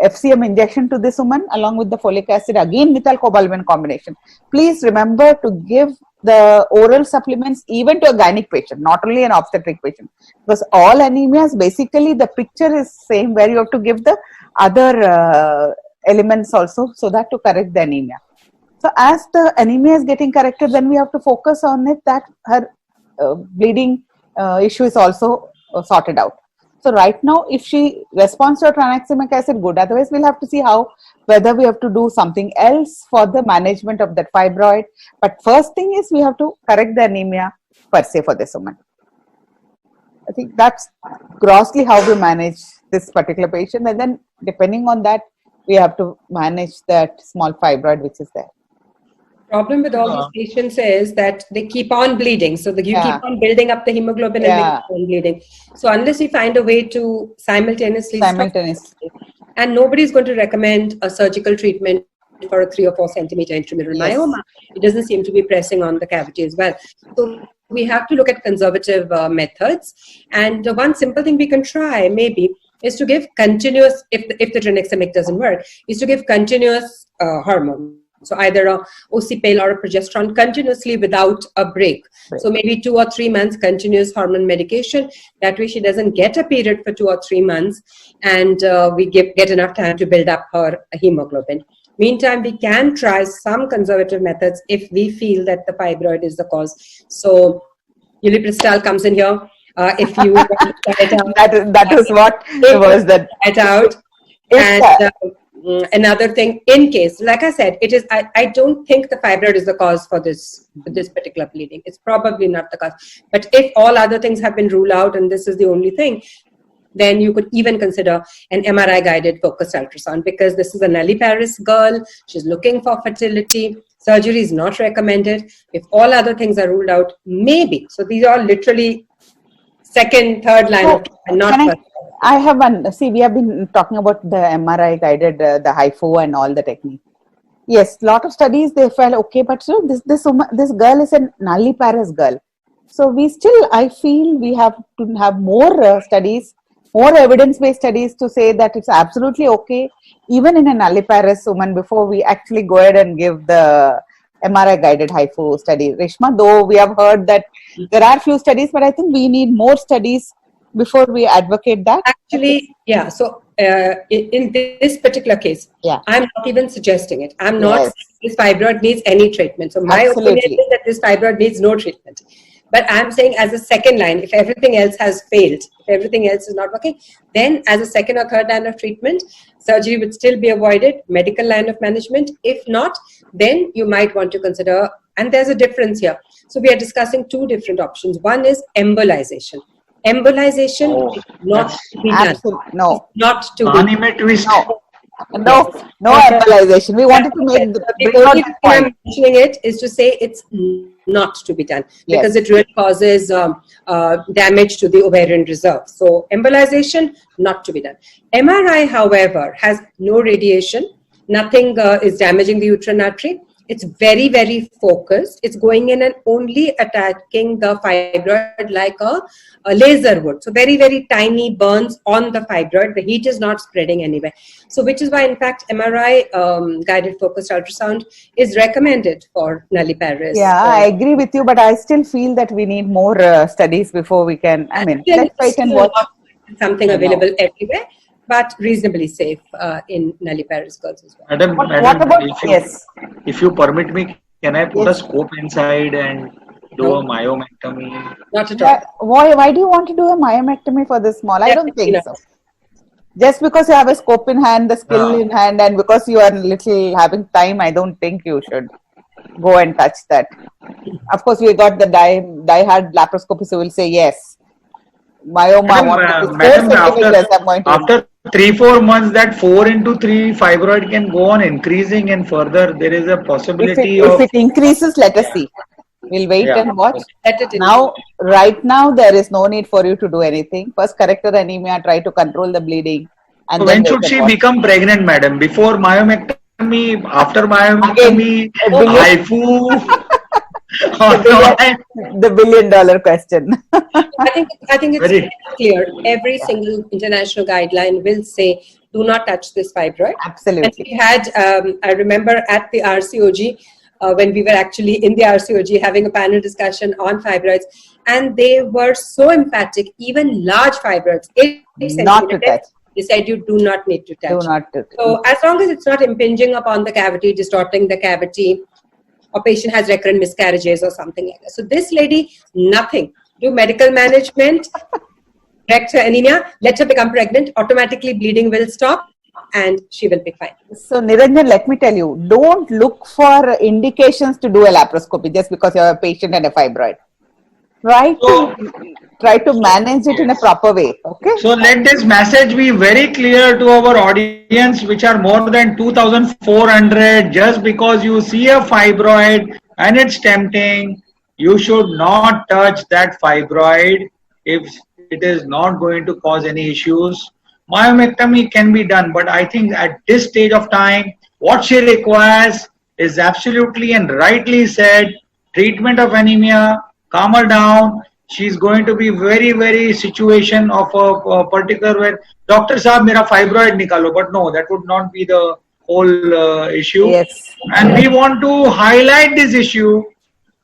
FCM injection to this woman along with the folic acid, again methylcobalamin combination. Please remember to give the oral supplements even to a gynec patient, not only an obstetric patient, because all anemias, basically the picture is same, where you have to give the other elements also, so that to correct the anemia. So as the anemia is getting corrected, then we have to focus on it that her bleeding issue is also sorted out. So right now, if she responds to tranexamic acid, good. Otherwise, we'll have to see whether we have to do something else for the management of that fibroid. But first thing is we have to correct the anemia per se for this woman. I think that's grossly how we manage this particular patient, and then depending on that, we have to manage that small fibroid which is there. Problem with all these patients is that they keep on bleeding. So you keep on building up the hemoglobin and they keep on bleeding. So unless we find a way to simultaneously stop, and nobody's going to recommend a surgical treatment for a 3 or 4 centimeter intramural myoma. It doesn't seem to be pressing on the cavity as well. So we have to look at conservative methods. And one simple thing we can try maybe is to give continuous, if the tranexamic doesn't work, is to give continuous hormone. So either a ocipel or a progesterone continuously without a break. So maybe 2 or 3 months continuous hormone medication. That way she doesn't get a period for 2 or 3 months, and we get enough time to build up her hemoglobin. Meantime, we can try some conservative methods if we feel that the fibroid is the cause. So ulipristal comes in here. If you want to try it out. that was what was that. Try it out. And another thing, in case, like I said, it is. I don't think the fibroid is the cause for this particular bleeding. It's probably not the cause. But if all other things have been ruled out and this is the only thing, then you could even consider an MRI-guided focused ultrasound, because this is a nulliparous girl. She's looking for fertility. Surgery is not recommended. If all other things are ruled out, maybe. So these are literally second, third line of treatment, not first. I have one. See, we have been talking about the MRI guided, the HIFO and all the technique. Yes, lot of studies they felt okay, but so this girl is a nulliparous girl. So we still, I feel we have to have more studies, more evidence-based studies to say that it's absolutely okay, even in a nulliparous woman, before we actually go ahead and give the MRI-guided HIFO study. Reshma, though we have heard that there are few studies, but I think we need more studies before we advocate that. Actually, yeah. So in this particular case, I'm not even suggesting it. I'm not saying this fibroid needs any treatment. So my opinion is that this fibroid needs no treatment. But I'm saying as a second line, if everything else has failed, if everything else is not working, then as a second or third line of treatment, surgery would still be avoided, medical line of management. If not, then you might want to consider, and there's a difference here. So we are discussing two different options. One is embolization. Embolization is not to be done. No. Not to be done. No embolization. We wanted to make the only reason I'm mentioning it is to say it's not to be done, because it really causes damage to the ovarian reserve. So embolization, not to be done. MRI, however, has no radiation. Nothing is damaging the uterine artery. It's very, very focused. It's going in and only attacking the fibroid like a laser would. So very, very tiny burns on the fibroid. The heat is not spreading anywhere. So which is why, in fact, MRI guided focused ultrasound is recommended for nulliparous. Yeah, I agree with you, but I still feel that we need more studies before we can. I mean, let's wait and watch. Something available everywhere, but reasonably safe in nulliparous girls as well. Madam, what about, if you permit me, can I put a scope inside and do a myomectomy? Not at all. Why do you want to do a myomectomy for this small? I don't think so. Just because you have a scope in hand, the skill in hand, and because you are little having time, I don't think you should go and touch that. Of course, we got the die-hard laparoscopy, so we'll say yes. Myoma, after 3-4 months, that 4 into 3 fibroid can go on increasing, and further there is a possibility if it increases, let us see. We'll wait and watch. Right now, there is no need for you to do anything. First, correct the anemia, try to control the bleeding. And so when should she become pregnant, madam? Before myomectomy, after myomectomy, HIFU? The $1 billion question. I think it's very clear. Every single international guideline will say, do not touch this fibroid. Absolutely. And we had, I remember at the RCOG, when we were actually in the RCOG having a panel discussion on fibroids, and they were so emphatic, even large fibroids, not to touch. They said you do not need to touch. Do not touch. So as long as it's not impinging upon the cavity, distorting the cavity, or patient has recurrent miscarriages or something like that. So this lady, nothing. Do medical management, correct her anemia, let her become pregnant, automatically bleeding will stop and she will be fine. So Niranjan, let me tell you, don't look for indications to do a laparoscopy just because you're a patient and a fibroid. Try to manage it in a proper way. Okay. So let this message be very clear to our audience, which are more than 2,400. Just because you see a fibroid and it's tempting, you should not touch that fibroid if it is not going to cause any issues. Myomectomy can be done, but I think at this stage of time, what she requires is absolutely and rightly said, treatment of anemia, calm her down. She's going to be very, very situation of a particular where doctor sahab mera fibroid nikalo, but no, that would not be the whole issue. Yes. And we want to highlight this issue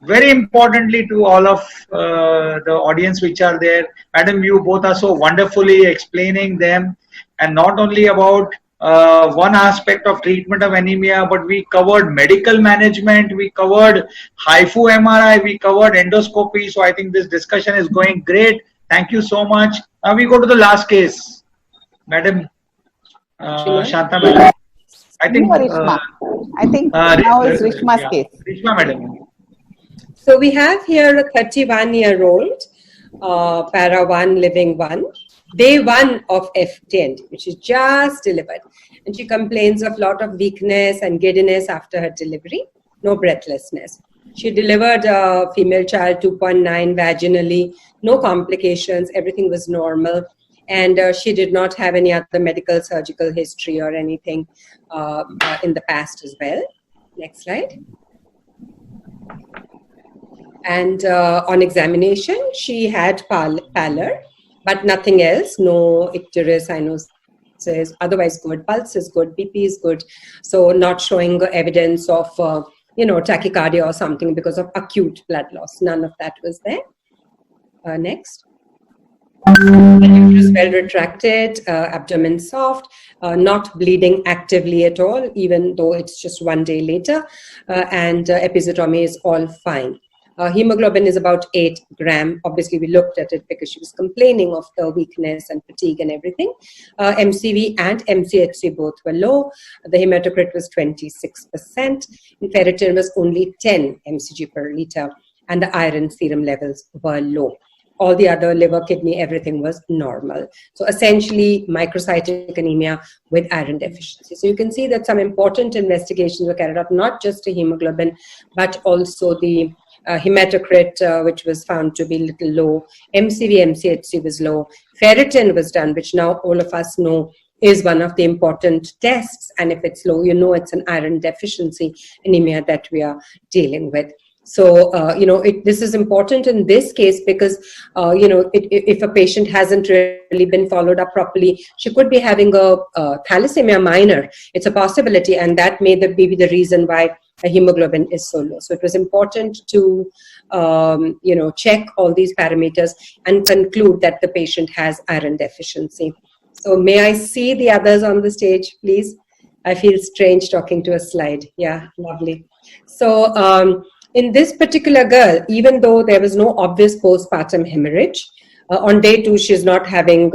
very importantly to all of the audience which are there. Madam, you both are so wonderfully explaining them, and not only about one aspect of treatment of anemia, but we covered medical management, we covered HIFU MRI, we covered endoscopy. So I think this discussion is going great. Thank you so much. Now we go to the last case. Madam Shanta Madam. I think Rishma. I think now is Rishma's case. Rishma Madam. So we have here a 31-year-old, para 1, living 1, day 1 of FTN, which is just delivered. And she complains of a lot of weakness and giddiness after her delivery, no breathlessness. She delivered a female child 2.9 vaginally, no complications, everything was normal. And she did not have any other medical surgical history or anything in the past as well. Next slide. And on examination, she had pallor, but nothing else, no icterus, cyanosis, otherwise good, pulse is good, BP is good. So not showing evidence of, tachycardia or something because of acute blood loss. None of that was there. Next. The uterus well retracted, abdomen soft, not bleeding actively at all, even though it's just 1 day later, and episiotomy is all fine. Hemoglobin is about 8 gram. Obviously, we looked at it because she was complaining of the weakness and fatigue and everything. MCV and MCHC both were low. The hematocrit was 26%. Ferritin was only 10 mcg per liter. And the iron serum levels were low. All the other liver, kidney, everything was normal. So essentially microcytic anemia with iron deficiency. So you can see that some important investigations were carried out, not just the hemoglobin, but also the hematocrit, which was found to be a little low. MCV, MCHC was low. Ferritin was done, which now all of us know is one of the important tests. And if it's low, you know it's an iron deficiency anemia that we are dealing with. So, this is important in this case because, if a patient hasn't really been followed up properly, she could be having a thalassemia minor. It's a possibility, and that may be the reason why a hemoglobin is so low. So it was important to, check all these parameters and conclude that the patient has iron deficiency. So may I see the others on the stage, please? I feel strange talking to a slide. Yeah, lovely. So, in this particular girl, even though there was no obvious postpartum hemorrhage, on day 2 she's not having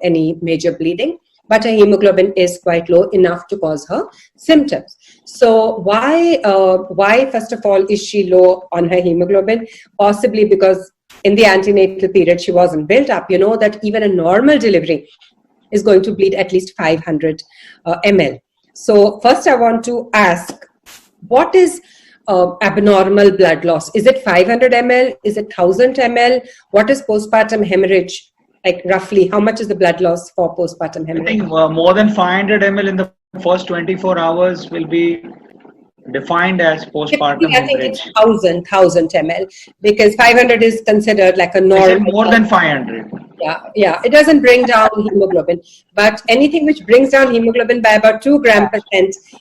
any major bleeding, but her hemoglobin is quite low enough to cause her symptoms. So why first of all is she low on her hemoglobin? Possibly because in the antenatal period she wasn't built up. You know that even a normal delivery is going to bleed at least 500 ml. So first I want to ask, what is abnormal blood loss? Is it 500 ml? Is it 1000 ml? What is postpartum hemorrhage? Like roughly, how much is the blood loss for postpartum hemorrhage? I think more than 500 ml in the first 24 hours will be defined as postpartum hemorrhage. I think hemorrhage. It's 1000 ml because 500 is considered like a normal. More than 500. Yeah, it doesn't bring down hemoglobin, but anything which brings down hemoglobin by about 2 gram %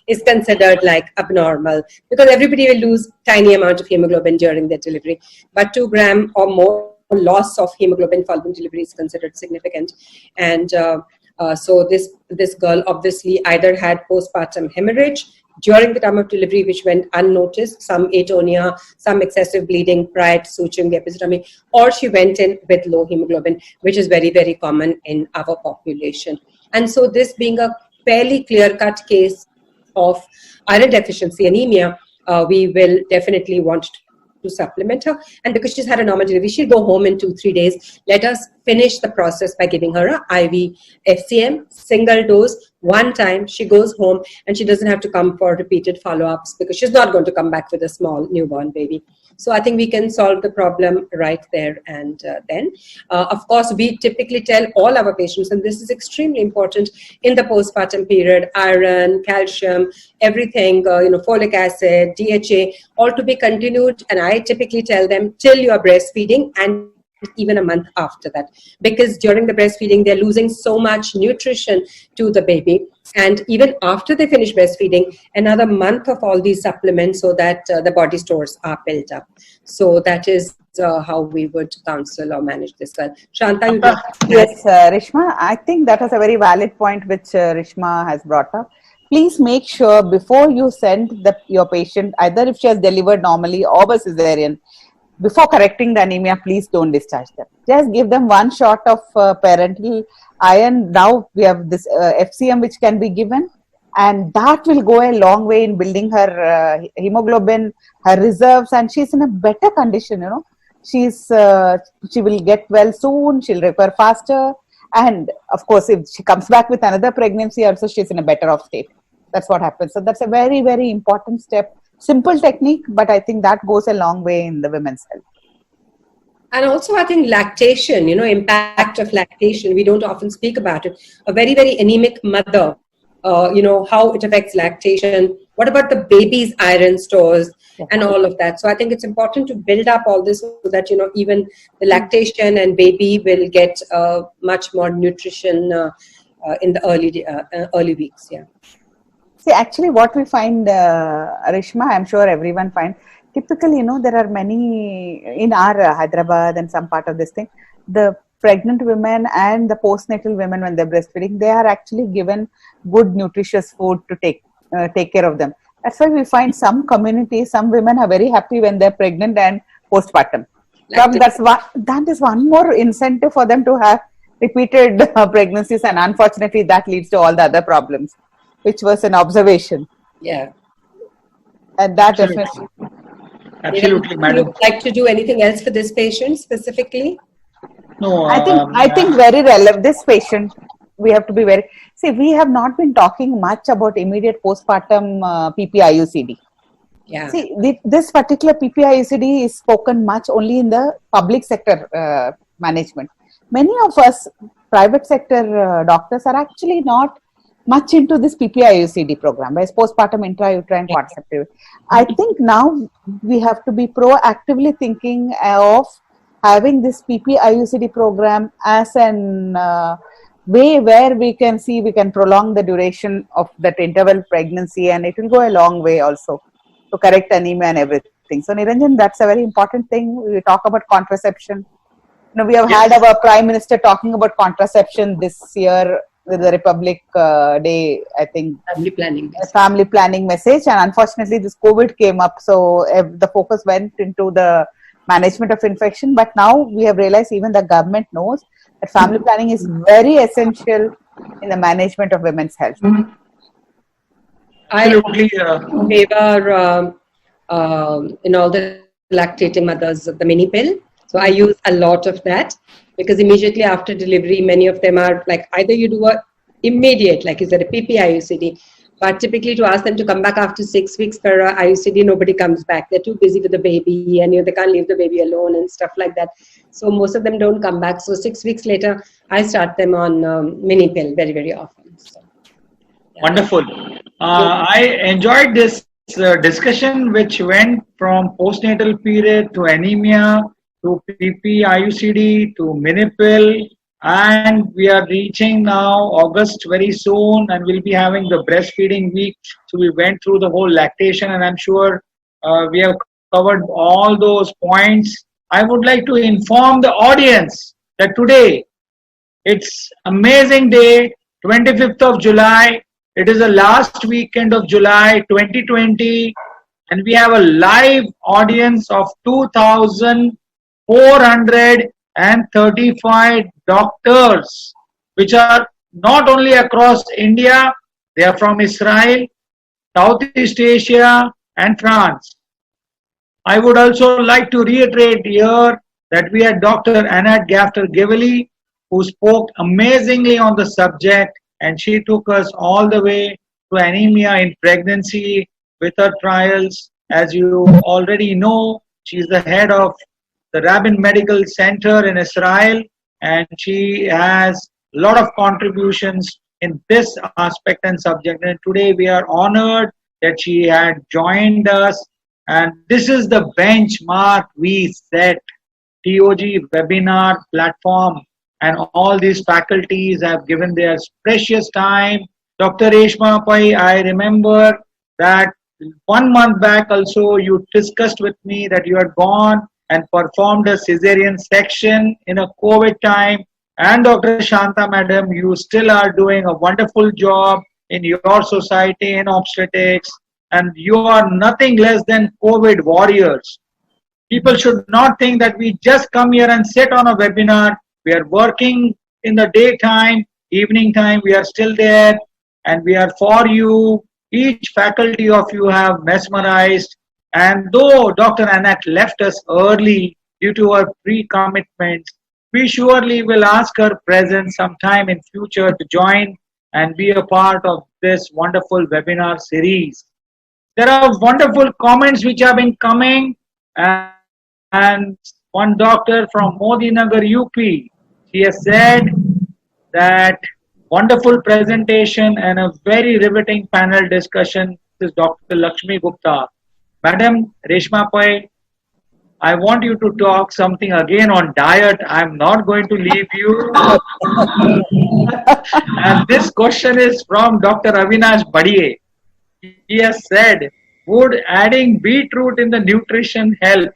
is considered like abnormal because everybody will lose tiny amount of hemoglobin during their delivery, but 2 gram or more loss of hemoglobin following delivery is considered significant. And so this girl obviously either had postpartum hemorrhage during the time of delivery, which went unnoticed, some atonia, some excessive bleeding prior to suturing the episiotomy, or she went in with low hemoglobin, which is very, very common in our population. And so this being a fairly clear-cut case of iron deficiency anemia, we will definitely want to supplement her. And because she's had a normal delivery, she'll go home in 2-3 days. Let us finish the process by giving her a IV FCM, single dose, one time. She goes home and she doesn't have to come for repeated follow-ups because she's not going to come back with a small newborn baby. So I think we can solve the problem right there and then. Of course, we typically tell all our patients, and this is extremely important in the postpartum period, iron, calcium, everything, folic acid, DHA, all to be continued. And I typically tell them till you are breastfeeding and even a month after that, because during the breastfeeding they're losing so much nutrition to the baby, and even after they finish breastfeeding, another month of all these supplements so that the body stores are built up. So that is how we would counsel or manage this girl. Shanta, you yes, Rishma, I think that was a very valid point which Rishma has brought up. Please make sure before you send your patient, either if she has delivered normally or by cesarean, before correcting the anemia, please don't discharge them. Just give them one shot of parental iron. Now we have this FCM which can be given, and that will go a long way in building her hemoglobin, her reserves, and she's in a better condition. She will get well soon. She'll recover faster, and of course, if she comes back with another pregnancy, also she's in a better off state. That's what happens. So that's a very, very important step. Simple technique, but I think that goes a long way in the women's health. And also, I think lactation, impact of lactation, we don't often speak about it. A very, very anemic mother, how it affects lactation. What about the baby's iron stores and all of that? So I think it's important to build up all this so that, even the lactation and baby will get much more nutrition in the early weeks. Yeah. See, actually what we find, Rishma, I'm sure everyone finds, typically, there are many in our Hyderabad and some part of this thing, the pregnant women and the postnatal women when they're breastfeeding, they are actually given good nutritious food to take care of them. That's why we find some communities, some women are very happy when they're pregnant and postpartum. That is one more incentive for them to have repeated pregnancies, and unfortunately that leads to all the other problems, which was an observation. Yeah. And that definitely. Absolutely, madam. Would you like to do anything else for this patient specifically? No, I think very relevant. This patient, we have to be very. See, we have not been talking much about immediate postpartum PPIUCD. Yeah. See, this particular PPIUCD is spoken much only in the public sector management. Many of us private sector doctors are actually not much into this PPIUCD program, whereas postpartum intrauterine contraceptive. I think now we have to be proactively thinking of having this PPIUCD program as an way where we can prolong the duration of that interval pregnancy, and it will go a long way also to correct anemia and everything. So Niranjan, that's a very important thing. We talk about contraception. We have had our Prime Minister talking about contraception this year with the Republic Day, I think. Family planning message. And unfortunately, this COVID came up. So the focus went into the management of infection. But now we have realized even the government knows that family planning is very essential in the management of women's health. I favor in all the lactating mothers the mini pill. So I use a lot of that, because immediately after delivery, many of them are like, either you do a immediate, like is it a PPIUCD, but typically to ask them to come back after 6 weeks for a IUCD, nobody comes back. They're too busy with the baby, and they can't leave the baby alone and stuff like that. So most of them don't come back. So 6 weeks later, I start them on mini pill very, very often. So, yeah. Wonderful. I enjoyed this discussion, which went from postnatal period to anemia, to PPIUCD, to mini-pill, and we are reaching now August very soon, and we'll be having the breastfeeding week. So we went through the whole lactation, and I'm sure we have covered all those points. I would like to inform the audience that today, it's amazing day, 25th of July. It is the last weekend of July 2020, and we have a live audience of 2,435 doctors, which are not only across India, they are from Israel, Southeast Asia, and France. I would also like to reiterate here that we had Dr. Annette Gafter-Gively, who spoke amazingly on the subject, and she took us all the way to anemia in pregnancy with her trials. As you already know, she's the head of the Rabin Medical Center in Israel, and she has a lot of contributions in this aspect and subject. And today we are honored that she had joined us, and this is the benchmark we set. TOG Webinar platform, and all these faculties have given their precious time. Dr. Reshma Pai, I remember that 1 month back also you discussed with me that you had gone and performed a cesarean section in a COVID time. And Dr. Shanta Madam, you still are doing a wonderful job in your society in obstetrics, and you are nothing less than COVID warriors. People should not think that we just come here and sit on a webinar. We are working in the daytime, evening time, we are still there and we are for you. Each faculty of you have mesmerized. And though Dr. Anak left us early due to her pre-commitments, we surely will ask her presence sometime in future to join and be a part of this wonderful webinar series. There are wonderful comments which have been coming, and one doctor from Modinagar, UP, he has said that wonderful presentation and a very riveting panel discussion. This is Dr. Lakshmi Gupta. Madam Reshma Pai, I want you to talk something again on diet. I'm not going to leave you. And this question is from Dr. Avinash Badiye. He has said, would adding beetroot in the nutrition help?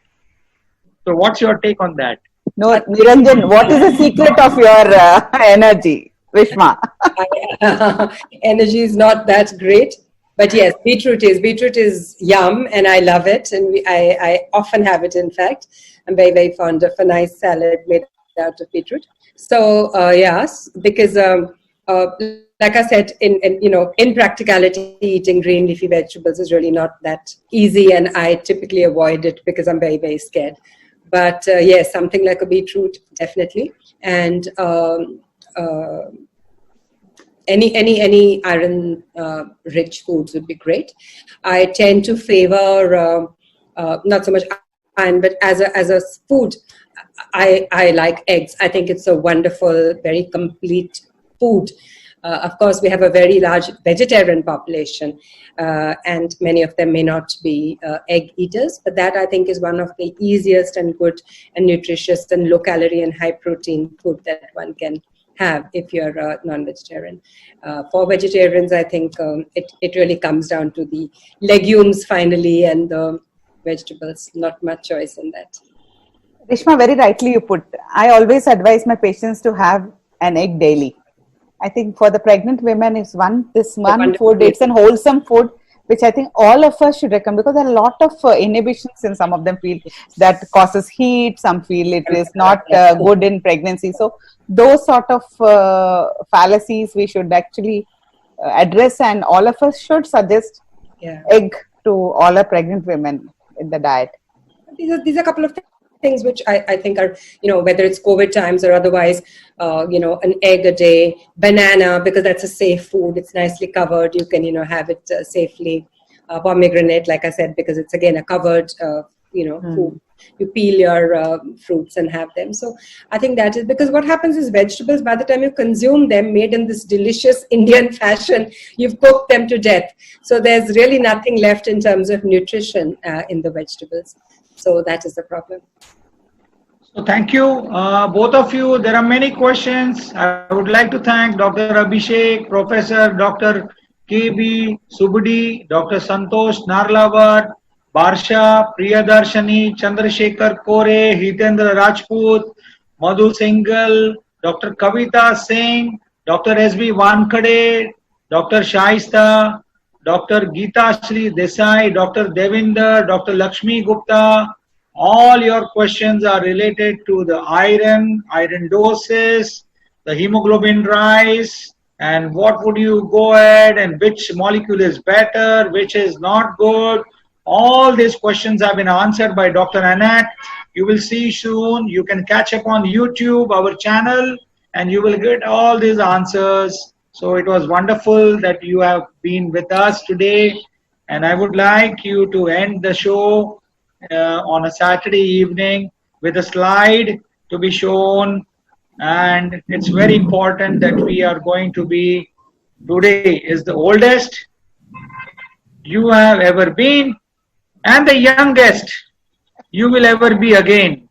So what's your take on that? No, Niranjan, what is the secret of your energy, Reshma? Energy is not that great, but yes, beetroot is yum, and I love it, and I often have it. In fact, I'm very, very fond of a nice salad made out of beetroot. So yes, because like I said, in practicality, eating green leafy vegetables is really not that easy, and I typically avoid it because I'm very, very scared. But yes, something like a beetroot, definitely, and any iron rich foods would be great. I tend to favor not so much iron, but as a food, I like eggs. I think it's a wonderful, very complete food. Of course, we have a very large vegetarian population, and many of them may not be egg eaters, but that I think is one of the easiest and good and nutritious and low calorie and high protein food that one can have if you're non-vegetarian. For vegetarians, I think it really comes down to the legumes finally and the vegetables, not much choice in that. Reshma, very rightly you put. I always advise my patients to have an egg daily. I think for the pregnant women, it's one food, it's an wholesome food, which I think all of us should recommend, because there are a lot of inhibitions, and some of them feel that causes heat, some feel it is not good in pregnancy. So those sort of fallacies we should actually address, and all of us should suggest egg to all our pregnant women in the diet. These are a couple of things which I think are, whether it's COVID times or otherwise, an egg a day, banana, because that's a safe food. It's nicely covered. You can, have it safely. Pomegranate, like I said, because it's again a covered, food. You peel your fruits and have them. So I think that is because what happens is vegetables, by the time you consume them, made in this delicious Indian fashion, you've cooked them to death. So there's really nothing left in terms of nutrition in the vegetables. So that is the problem. So thank you, both of you. There are many questions. I would like to thank Dr. Abhishek, Professor Dr. KB Subudi, Dr. Santosh Narlavar, Barsha, Priyadarshani, Chandrasekhar Kore, Hitendra Rajput, Madhu Singhal, Dr. Kavita Singh, Dr. S.B. Wankade, Dr. Shaista, Dr. Geeta Shri Desai, Dr. Devinder, Dr. Lakshmi Gupta. All your questions are related to the iron doses, the hemoglobin rise, and what would you go ahead and which molecule is better, which is not good. All these questions have been answered by Dr. Anak. You will see soon. You can catch up on YouTube, our channel, and you will get all these answers. So it was wonderful that you have been with us today. And I would like you to end the show on a Saturday evening with a slide to be shown. And it's very important that we are going to be, today is the oldest you have ever been and the youngest you will ever be again.